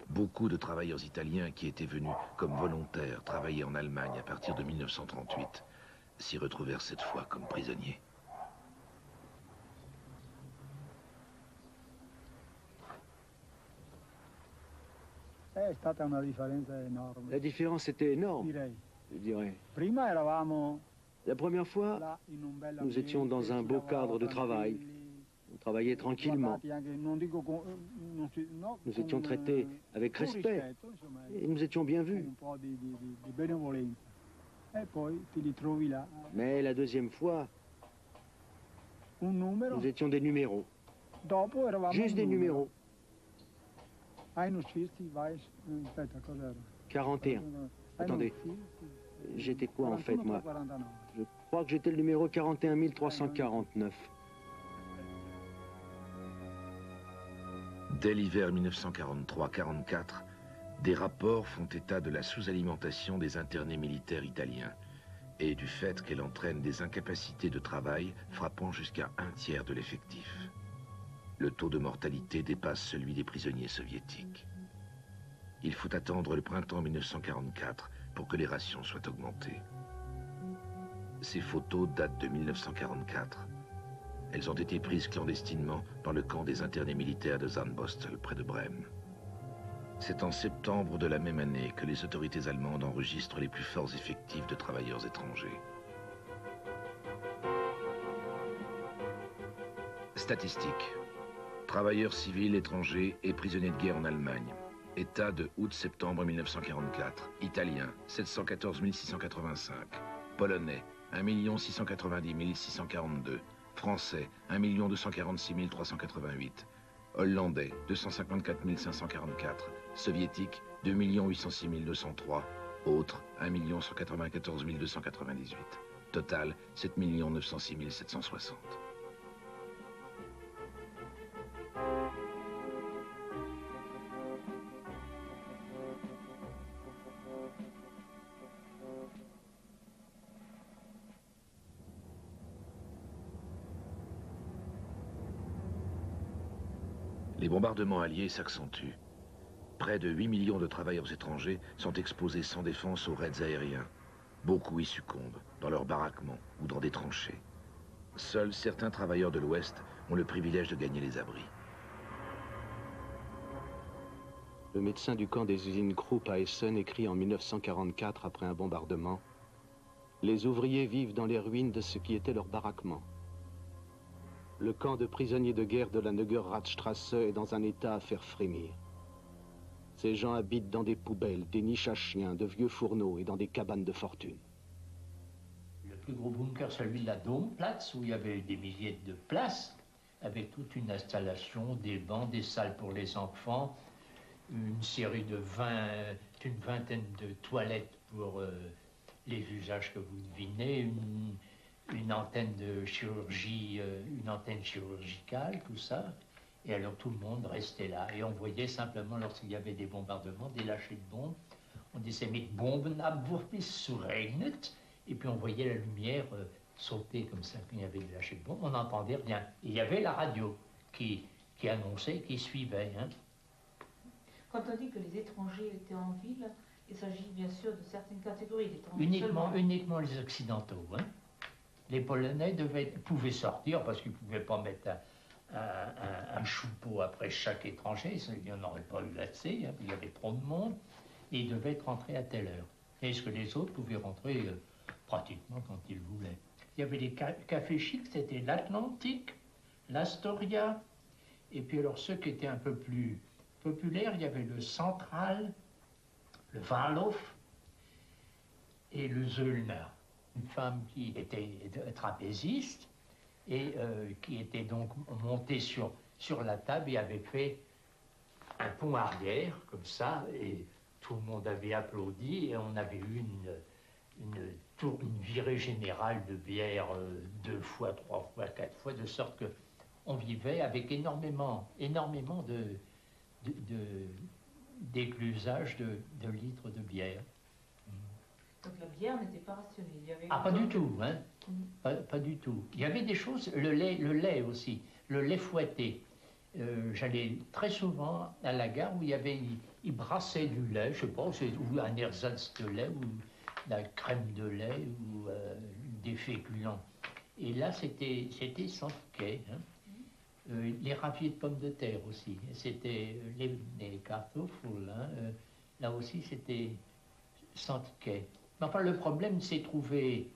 Beaucoup de travailleurs italiens qui étaient venus comme volontaires travailler en Allemagne à partir de 1938 s'y retrouvèrent cette fois comme prisonniers. La différence était énorme, je dirais. La première fois, nous étions dans un beau cadre de travail. On travaillait tranquillement. Nous étions traités avec respect et nous étions bien vus. Mais la deuxième fois, nous étions des numéros. Juste des numéros. 41. Attendez, j'étais quoi en fait, moi? Je crois que j'étais le numéro 41 349. Dès l'hiver 1943-44, des rapports font état de la sous-alimentation des internés militaires italiens et du fait qu'elle entraîne des incapacités de travail frappant jusqu'à 1/3 de l'effectif. Le taux de mortalité dépasse celui des prisonniers soviétiques. Il faut attendre le printemps 1944 pour que les rations soient augmentées. Ces photos datent de 1944. Elles ont été prises clandestinement dans le camp des internés militaires de Zahnbostel, près de Brême. C'est en septembre de la même année que les autorités allemandes enregistrent les plus forts effectifs de travailleurs étrangers. Statistiques. Travailleurs civils étrangers et prisonniers de guerre en Allemagne. État de août-septembre 1944. Italiens, 714 685. Polonais, 1 690 642. Français, 1 246 388. Hollandais, 254 544. Soviétiques, 2 806 203. Autres, 1 194 298. Total, 7 906 760. Les bombardements alliés s'accentuent. Près de 8 millions de travailleurs étrangers sont exposés sans défense aux raids aériens. Beaucoup y succombent, dans leurs baraquements ou dans des tranchées. Seuls certains travailleurs de l'Ouest ont le privilège de gagner les abris. Le médecin du camp des usines Krupp à Essen écrit en 1944 après un bombardement « Les ouvriers vivent dans les ruines de ce qui était leur baraquement. Le camp de prisonniers de guerre de la Neugerradstrasse est dans un état à faire frémir. Ces gens habitent dans des poubelles, des niches à chiens, de vieux fourneaux et dans des cabanes de fortune. » Le plus gros bunker, celui de la Domplatz, où il y avait des milliers de places, avec toute une installation, des bancs, des salles pour les enfants, une série de une vingtaine de toilettes pour les usages que vous devinez, une antenne de chirurgie, une antenne chirurgicale, tout ça. Et alors tout le monde restait là. Et on voyait simplement, lorsqu'il y avait des bombardements, des lâchers de bombes, on disait « mit Bomben abwurfsregnet » et puis on voyait la lumière sauter comme ça, quand il y avait des lâchers de bombes, on n'entendait rien. Et il y avait la radio qui annonçait, qui suivait. Hein. Quand on dit que les étrangers étaient en ville, il s'agit bien sûr de certaines catégories d'étrangers. Uniquement les Occidentaux. Hein. Les Polonais pouvaient sortir parce qu'ils ne pouvaient pas mettre un choupeau après chaque étranger, il n'y en aurait pas eu assez, hein, il y avait trop de monde, et ils devaient rentrer à telle heure. Est-ce que les autres pouvaient rentrer pratiquement quand ils voulaient. Il y avait des cafés chics, c'était l'Atlantique, l'Astoria, et puis alors ceux qui étaient un peu plus populaires, il y avait le Central, le Waldhof et le Zöllner. Une femme qui était trapéziste et qui était donc montée sur la table et avait fait un pont arrière, comme ça, et tout le monde avait applaudi et on avait eu une virée générale de bière 2 fois, 3 fois, 4 fois, de sorte qu'on vivait avec énormément d'éclusage de litres de bière. Donc la bière n'était pas rationnée. Il y avait pas du tout, hein. Pas du tout. Il y avait des choses, le lait aussi, le lait fouetté. J'allais très souvent à la gare où ils brassaient du lait, je sais pas, ou un ersatz de lait, ou la crème de lait, ou des féculents. Et là, c'était sans quai. Hein. Les raviers de pommes de terre aussi. C'était les kartoffeln, hein. Là aussi, c'était sans ticket. Mais enfin, le problème s'est trouvé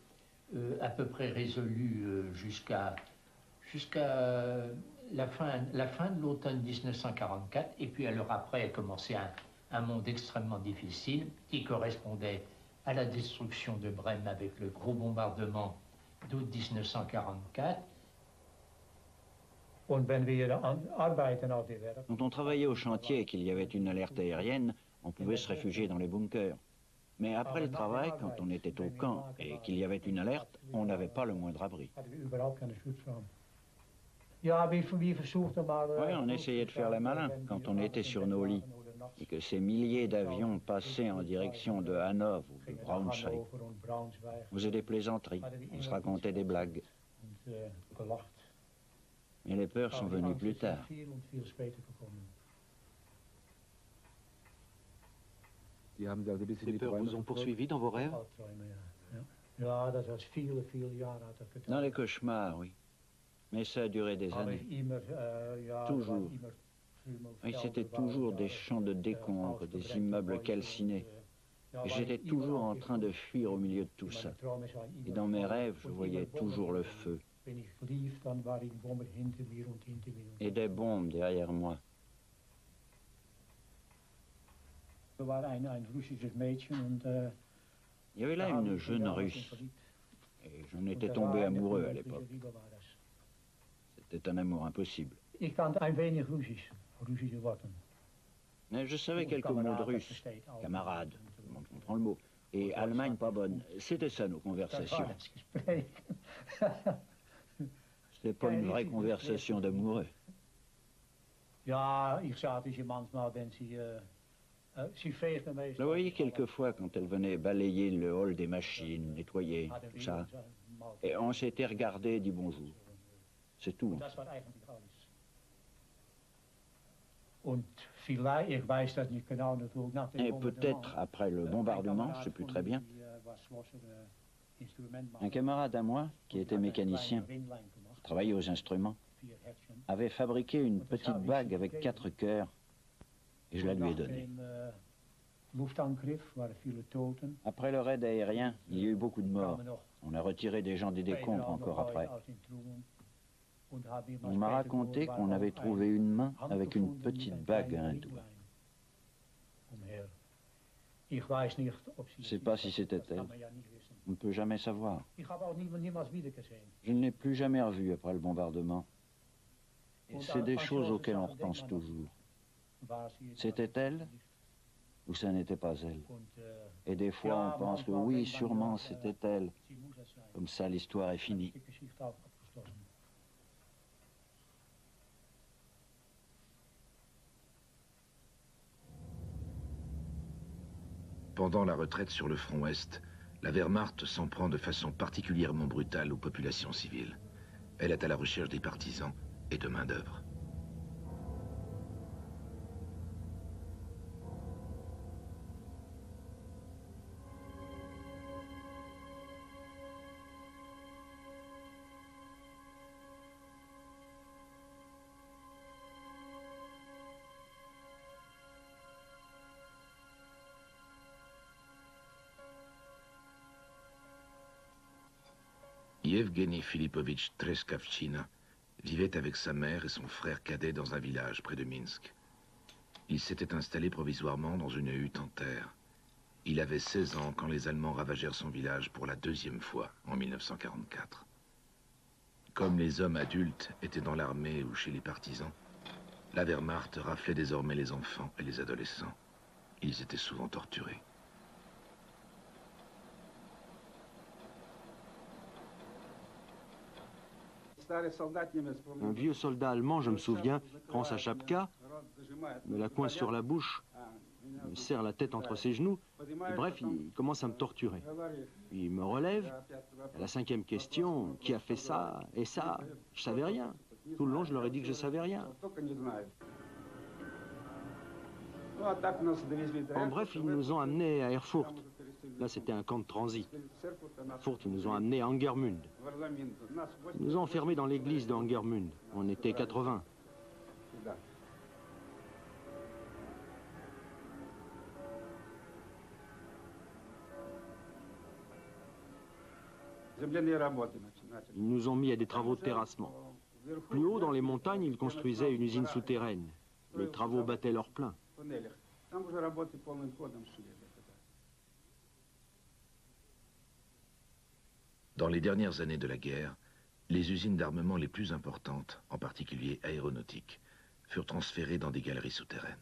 à peu près résolu jusqu'à la fin de l'automne 1944. Et puis, alors après, a commencé un monde extrêmement difficile qui correspondait à la destruction de Brême avec le gros bombardement d'août 1944. Quand on travaillait au chantier et qu'il y avait une alerte aérienne, on pouvait se réfugier dans les bunkers. Mais après le travail, quand on était au camp et qu'il y avait une alerte, on n'avait pas le moindre abri. Oui, on essayait de faire les malins quand on était sur nos lits et que ces milliers d'avions passaient en direction de Hanovre ou de Braunschweig. On faisait des plaisanteries, on se racontait des blagues. Mais les peurs sont venues plus tard. Les peurs vous ont poursuivi dans vos rêves? Dans les cauchemars, oui. Mais ça a duré des années. Toujours. Et c'était toujours des champs de décombres, des immeubles calcinés. Et j'étais toujours en train de fuir au milieu de tout ça. Et dans mes rêves, je voyais toujours le feu. Et des bombes derrière moi. Il y avait là une jeune Russe. Et j'en étais tombé amoureux à l'époque. C'était un amour impossible. Mais je savais quelques mots de russe. Camarade, on comprend le mot. Et Allemagne pas bonne. C'était ça nos conversations. C'était pas une vraie conversation d'amoureux. Je la voyais quelquefois quand elle venait balayer le hall des machines, nettoyer, tout ça. Et on s'était regardé et dit bonjour. C'est tout. Et peut-être après le bombardement, je ne sais plus très bien, un camarade à moi, qui était mécanicien, travaillait aux instruments, avait fabriqué une petite bague avec 4 cœurs, et je la lui ai donnée. Après le raid aérien, il y a eu beaucoup de morts. On a retiré des gens des décombres encore après. On m'a raconté qu'on avait trouvé une main avec une petite bague à un doigt. Je ne sais pas si c'était elle. On ne peut jamais savoir. Je ne l'ai plus jamais revue après le bombardement. C'est des choses auxquelles on repense toujours. C'était elle ou ça n'était pas elle? Et des fois, on pense que oui, sûrement, c'était elle. Comme ça, l'histoire est finie. Pendant la retraite sur le front Ouest, la Wehrmacht s'en prend de façon particulièrement brutale aux populations civiles. Elle est à la recherche des partisans et de main-d'œuvre. Yevgeny Filipovitch Treskavchina vivait avec sa mère et son frère cadet dans un village près de Minsk. Il s'était installé provisoirement dans une hutte en terre. Il avait 16 ans quand les Allemands ravagèrent son village pour la deuxième fois en 1944. Comme les hommes adultes étaient dans l'armée ou chez les partisans, la Wehrmacht raflait désormais les enfants et les adolescents. Ils étaient souvent torturés. Un vieux soldat allemand, je me souviens, prend sa chapka, me la coince sur la bouche, me serre la tête entre ses genoux, et bref, il commence à me torturer. Il me relève, à la 5e question, qui a fait ça et ça? Je savais rien. Tout le long, je leur ai dit que je savais rien. En bref, ils nous ont amenés à Erfurt. Là, c'était un camp de transit. À Erfurt, ils nous ont amenés à Angermünde. Ils nous ont enfermés dans l'église de Angermünde. On était 80. Ils nous ont mis à des travaux de terrassement. Plus haut, dans les montagnes, ils construisaient une usine souterraine. Les travaux battaient leur plein. Dans les dernières années de la guerre, les usines d'armement les plus importantes, en particulier aéronautiques, furent transférées dans des galeries souterraines.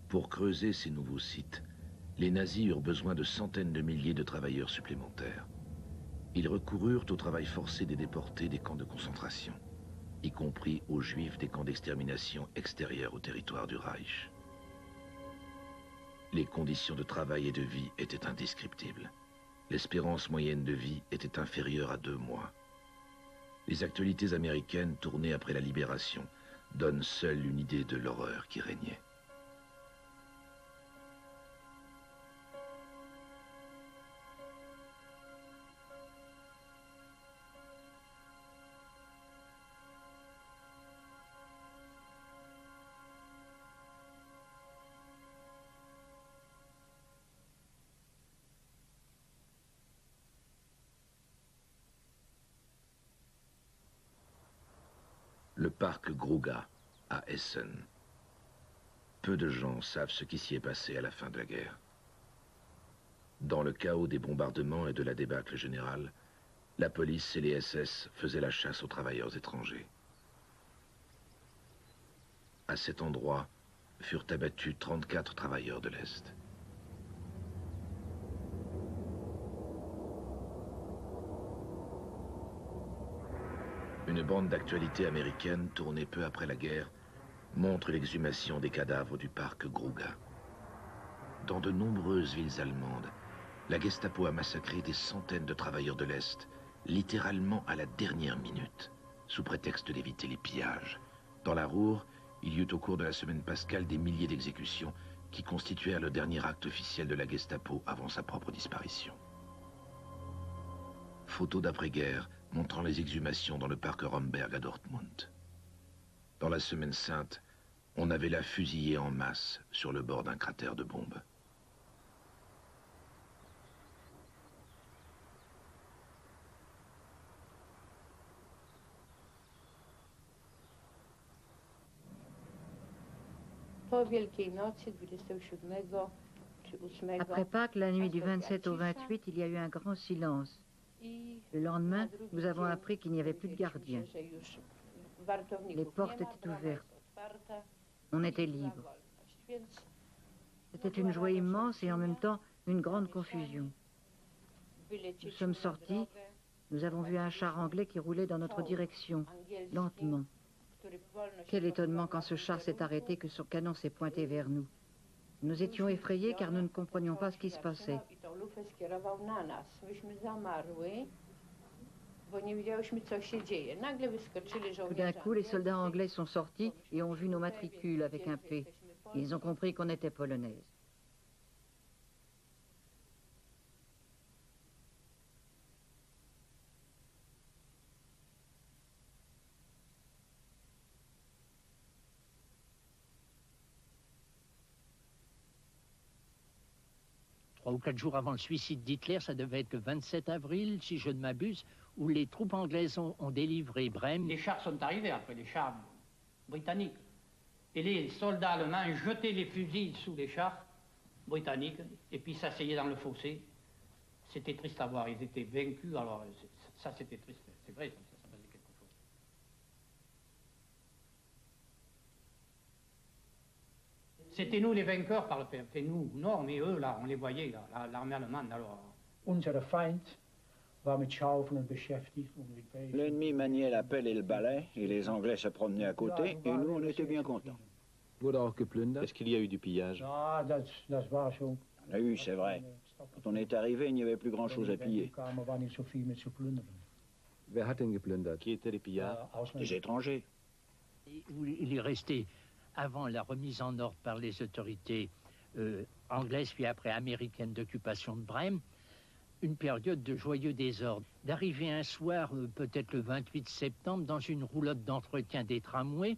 Pour creuser ces nouveaux sites, les nazis eurent besoin de centaines de milliers de travailleurs supplémentaires. Ils recoururent au travail forcé des déportés des camps de concentration, y compris aux juifs des camps d'extermination extérieurs au territoire du Reich. Les conditions de travail et de vie étaient indescriptibles. L'espérance moyenne de vie était inférieure à 2 mois. Les actualités américaines tournées après la libération donnent seules une idée de l'horreur qui régnait. Le parc Gruga, à Essen. Peu de gens savent ce qui s'y est passé à la fin de la guerre. Dans le chaos des bombardements et de la débâcle générale, la police et les SS faisaient la chasse aux travailleurs étrangers. À cet endroit furent abattus 34 travailleurs de l'Est. Une bande d'actualité américaine tournée peu après la guerre montre l'exhumation des cadavres du parc Gruga. Dans de nombreuses villes allemandes, la Gestapo a massacré des centaines de travailleurs de l'Est, littéralement à la dernière minute, sous prétexte d'éviter les pillages. Dans la Ruhr, il y eut au cours de la semaine pascale des milliers d'exécutions qui constituèrent le dernier acte officiel de la Gestapo avant sa propre disparition. Photos d'après-guerre montrant les exhumations dans le parc Romberg à Dortmund. Dans la Semaine sainte, on avait là fusillé en masse sur le bord d'un cratère de bombe. Après Pâques, la nuit du 27 au 28, il y a eu un grand silence. Le lendemain, nous avons appris qu'il n'y avait plus de gardiens. Les portes étaient ouvertes. On était libre. C'était une joie immense et en même temps une grande confusion. Nous sommes sortis, nous avons vu un char anglais qui roulait dans notre direction, lentement. Quel étonnement quand ce char s'est arrêté que son canon s'est pointé vers nous. Nous étions effrayés car nous ne comprenions pas ce qui se passait. Tout d'un coup, les soldats anglais sont sortis et ont vu nos matricules avec un P. Ils ont compris qu'on était polonaises. Trois ou quatre jours avant le suicide d'Hitler, ça devait être le 27 avril, si je ne m'abuse, où les troupes anglaises ont délivré Brême. Les chars sont arrivés après, les chars britanniques. Et les soldats allemands jetaient les fusils sous les chars britanniques et puis s'asseyaient dans le fossé. C'était triste à voir, ils étaient vaincus, alors ça c'était triste, c'est vrai, ça faisait quelque chose. C'était nous les vainqueurs par le fait, c'est nous, non, mais eux là, on les voyait, l'armée allemande alors. L'ennemi maniait la pelle et le balai, et les Anglais se promenaient à côté, et nous, on était bien contents. Est-ce qu'il y a eu du pillage? Il y en a eu, c'est vrai. Quand on est arrivé, il n'y avait plus grand-chose à piller. Qui étaient les pillards? Les étrangers. Il est resté, avant la remise en ordre par les autorités anglaises, puis après américaines d'occupation de Brême, une période de joyeux désordre. D'arriver un soir, peut-être le 28 septembre, dans une roulotte d'entretien des tramways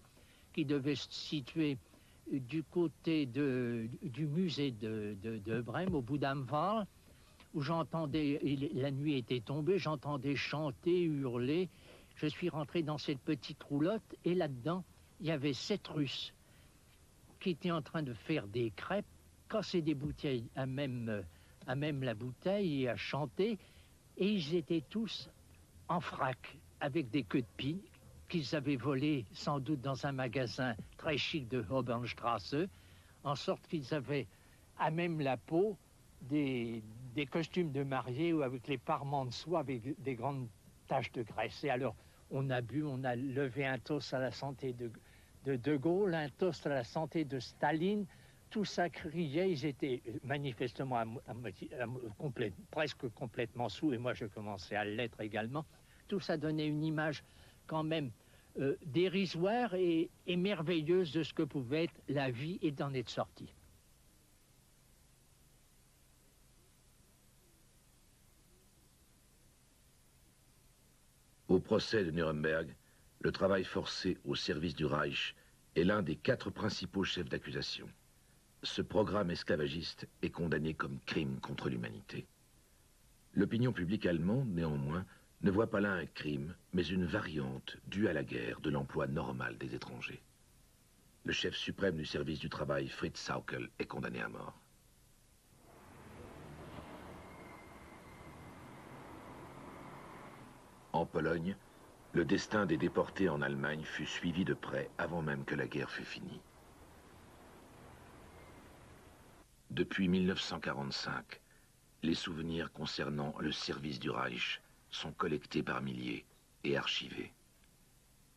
qui devait se situer du côté du musée de Brême, au Budammwall, où j'entendais, la nuit était tombée, j'entendais chanter, hurler. Je suis rentré dans cette petite roulotte et là-dedans, il y avait 7 Russes qui étaient en train de faire des crêpes, casser des bouteilles à même la bouteille et à chanter, et ils étaient tous en frac, avec des queues de pie qu'ils avaient volées sans doute dans un magasin très chic de Obernstrasse, en sorte qu'ils avaient à même la peau des costumes de mariée ou avec les parements de soie avec des grandes taches de graisse. Et alors on a bu, on a levé un toast à la santé de Gaulle, un toast à la santé de Staline. Tout ça criait, ils étaient manifestement presque complètement sous, et moi je commençais à l'être également. Tout ça donnait une image quand même dérisoire et merveilleuse de ce que pouvait être la vie et d'en être sorti. Au procès de Nuremberg, le travail forcé au service du Reich est l'un des 4 principaux chefs d'accusation. Ce programme esclavagiste est condamné comme crime contre l'humanité. L'opinion publique allemande, néanmoins, ne voit pas là un crime, mais une variante due à la guerre de l'emploi normal des étrangers. Le chef suprême du service du travail, Fritz Sauckel, est condamné à mort. En Pologne, le destin des déportés en Allemagne fut suivi de près avant même que la guerre fût finie. Depuis 1945, les souvenirs concernant le service du Reich sont collectés par milliers et archivés.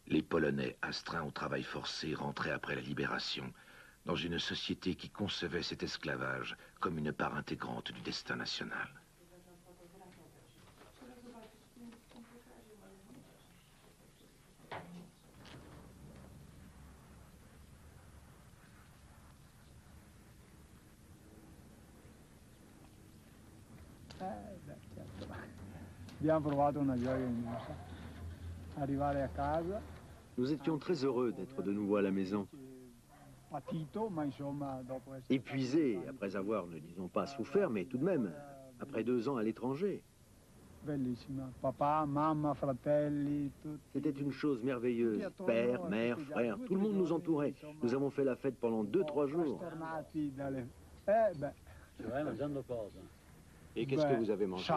Les Polonais astreints au travail forcé rentraient après la libération dans une société qui concevait cet esclavage comme une part intégrante du destin national. Abbiamo provato una gioia immensa. Nous étions très heureux d'être de nouveau à la maison. Épuisés, après avoir, ne disons pas souffert, mais tout de même, après 2 ans à l'étranger. C'était une chose merveilleuse. Père, mère, frère, tout le monde nous entourait. Nous avons fait la fête pendant 2-3 jours. Et qu'est-ce que vous avez mangé?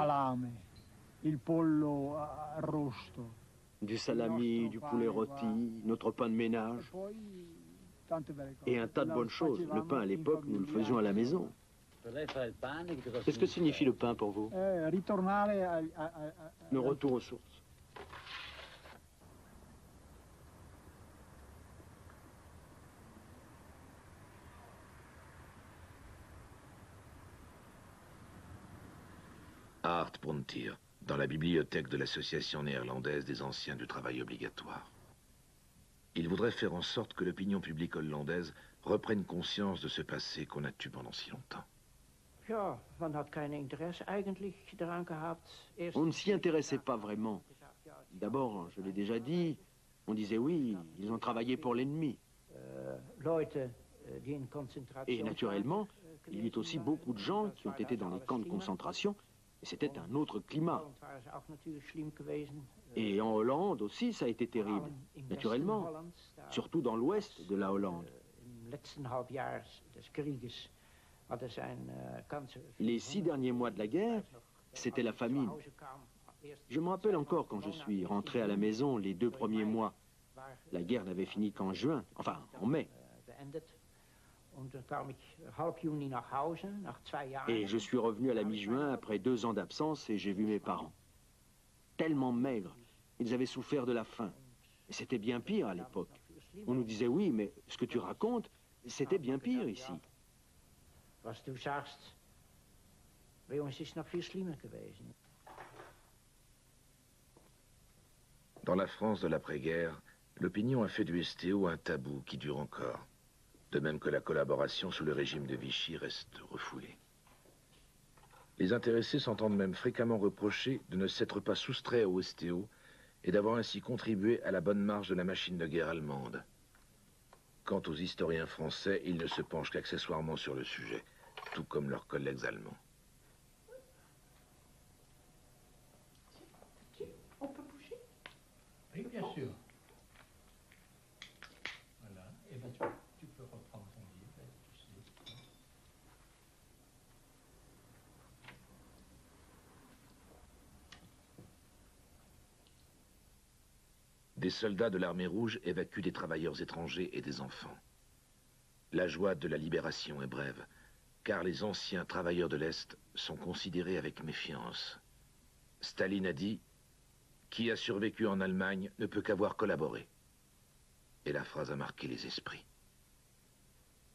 Du salami, du poulet rôti, notre pain de ménage. Et un tas de bonnes choses. Le pain, à l'époque, nous le faisions à la maison. Qu'est-ce que signifie le pain pour vous? Le retour aux sources. Hartbrontier, dans la bibliothèque de l'Association néerlandaise des anciens du travail obligatoire. Il voudrait faire en sorte que l'opinion publique hollandaise reprenne conscience de ce passé qu'on a tué pendant si longtemps. On ne s'y intéressait pas vraiment. D'abord, je l'ai déjà dit, on disait oui, ils ont travaillé pour l'ennemi. Et naturellement, il y a aussi beaucoup de gens qui ont été dans les camps de concentration, et c'était un autre climat. Et en Hollande aussi, ça a été terrible, naturellement, surtout dans l'ouest de la Hollande. Les 6 derniers mois de la guerre, c'était la famine. Je me rappelle encore quand je suis rentré à la maison les 2 premiers mois. La guerre n'avait fini qu'en juin, enfin en mai. Et je suis revenu à la mi-juin après 2 ans d'absence et j'ai vu mes parents. Tellement maigres, ils avaient souffert de la faim. Et c'était bien pire à l'époque. On nous disait oui, mais ce que tu racontes, c'était bien pire ici. Dans la France de l'après-guerre, l'opinion a fait du STO un tabou qui dure encore. De même que la collaboration sous le régime de Vichy reste refoulée. Les intéressés s'entendent même fréquemment reprocher de ne s'être pas soustraits au STO et d'avoir ainsi contribué à la bonne marche de la machine de guerre allemande. Quant aux historiens français, ils ne se penchent qu'accessoirement sur le sujet, tout comme leurs collègues allemands. On peut bouger? Oui, bien sûr. Voilà. Et bien, tu peux reprendre ton livre. Tu sais. Des soldats de l'armée rouge évacuent des travailleurs étrangers et des enfants. La joie de la libération est brève, car les anciens travailleurs de l'Est sont considérés avec méfiance. Staline a dit « Qui a survécu en Allemagne ne peut qu'avoir collaboré ». Et la phrase a marqué les esprits.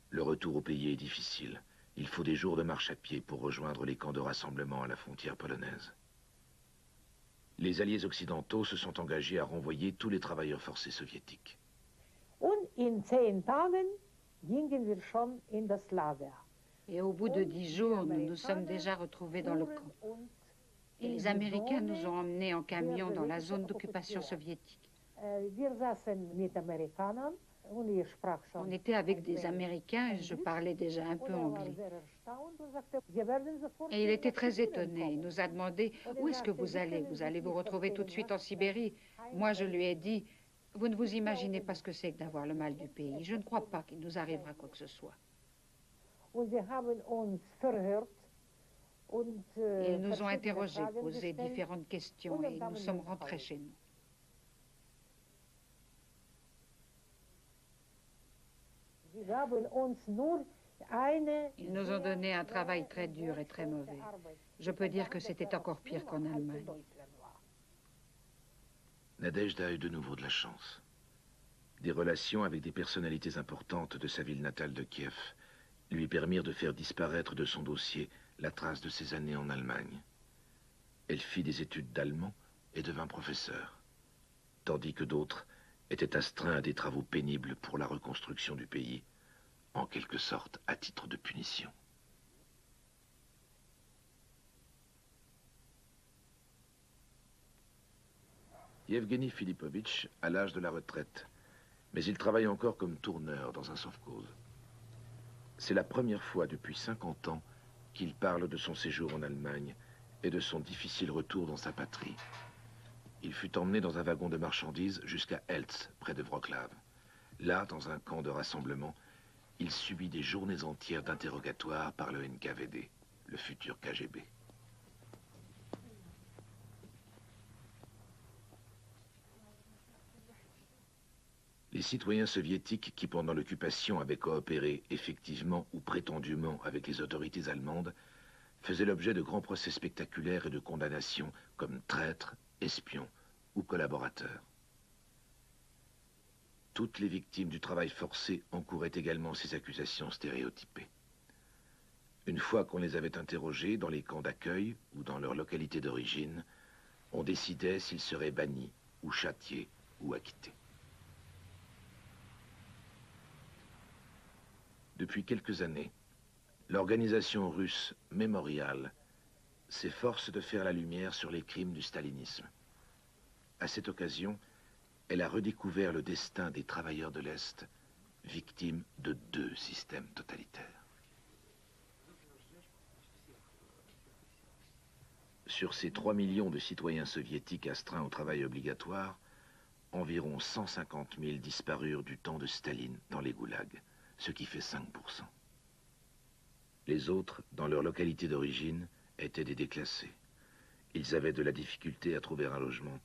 Le retour au pays est difficile. Il faut des jours de marche à pied pour rejoindre les camps de rassemblement à la frontière polonaise. Les alliés occidentaux se sont engagés à renvoyer tous les travailleurs forcés soviétiques. Et au bout de 10 jours, nous nous sommes déjà retrouvés dans le camp. Et les Américains nous ont emmenés en camion dans la zone d'occupation soviétique. On était avec des Américains et je parlais déjà un peu anglais. Et il était très étonné. Il nous a demandé « Où est-ce que vous allez? Vous allez vous retrouver tout de suite en Sibérie ?» Moi, je lui ai dit « Vous ne vous imaginez pas ce que c'est que d'avoir le mal du pays. Je ne crois pas qu'il nous arrivera quoi que ce soit. » Ils nous ont interrogés, posé différentes questions et nous sommes rentrés chez nous. Ils nous ont donné un travail très dur et très mauvais. Je peux dire que c'était encore pire qu'en Allemagne. Nadejda a eu de nouveau de la chance. Des relations avec des personnalités importantes de sa ville natale de Kiev lui permirent de faire disparaître de son dossier la trace de ses années en Allemagne. Elle fit des études d'allemand et devint professeure, tandis que d'autres étaient astreints à des travaux pénibles pour la reconstruction du pays, en quelque sorte à titre de punition. Yevgeny Filipovitch a l'âge de la retraite, mais il travaille encore comme tourneur dans un sauve-cause. C'est la première fois depuis 50 ans qu'il parle de son séjour en Allemagne et de son difficile retour dans sa patrie. Il fut emmené dans un wagon de marchandises jusqu'à Eltz, près de Wrocław. Là, dans un camp de rassemblement, il subit des journées entières d'interrogatoire par le NKVD, le futur KGB. Les citoyens soviétiques qui, pendant l'occupation, avaient coopéré effectivement ou prétendument avec les autorités allemandes, faisaient l'objet de grands procès spectaculaires et de condamnations comme traîtres, espions ou collaborateurs. Toutes les victimes du travail forcé encouraient également ces accusations stéréotypées. Une fois qu'on les avait interrogés dans les camps d'accueil ou dans leur localité d'origine, on décidait s'ils seraient bannis ou châtiés ou acquittés. Depuis quelques années, l'organisation russe Memorial s'efforce de faire la lumière sur les crimes du stalinisme. À cette occasion, elle a redécouvert le destin des travailleurs de l'Est, victimes de 2 systèmes totalitaires. Sur ces 3 millions de citoyens soviétiques astreints au travail obligatoire, environ 150 000 disparurent du temps de Staline dans les goulags, ce qui fait 5%. Les autres, dans leur localité d'origine, étaient des déclassés. Ils avaient de la difficulté à trouver un logement.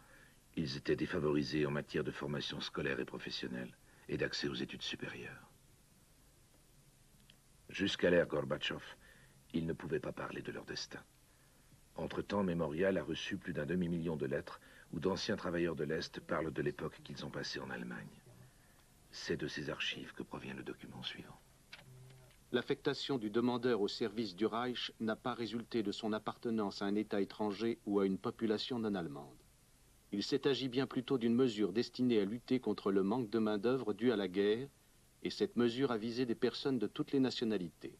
Ils étaient défavorisés en matière de formation scolaire et professionnelle et d'accès aux études supérieures. Jusqu'à l'ère Gorbatchev, ils ne pouvaient pas parler de leur destin. Entre-temps, Memorial a reçu plus d'1 demi-million de lettres où d'anciens travailleurs de l'Est parlent de l'époque qu'ils ont passée en Allemagne. C'est de ces archives que provient le document suivant. L'affectation du demandeur au service du Reich n'a pas résulté de son appartenance à un État étranger ou à une population non allemande. Il s'est agi bien plutôt d'une mesure destinée à lutter contre le manque de main-d'œuvre dû à la guerre, et cette mesure a visé des personnes de toutes les nationalités.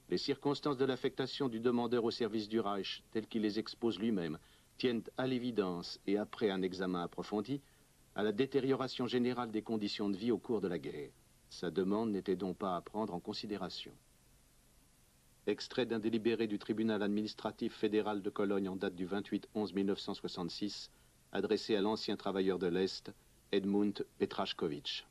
Les circonstances de l'affectation du demandeur au service du Reich, telles qu'il les expose lui-même, tiennent à l'évidence, et après un examen approfondi, à la détérioration générale des conditions de vie au cours de la guerre. Sa demande n'était donc pas à prendre en considération. Extrait d'un délibéré du tribunal administratif fédéral de Cologne en date du 28/11/1966, adressé à l'ancien travailleur de l'Est, Edmund Petrashkovitch.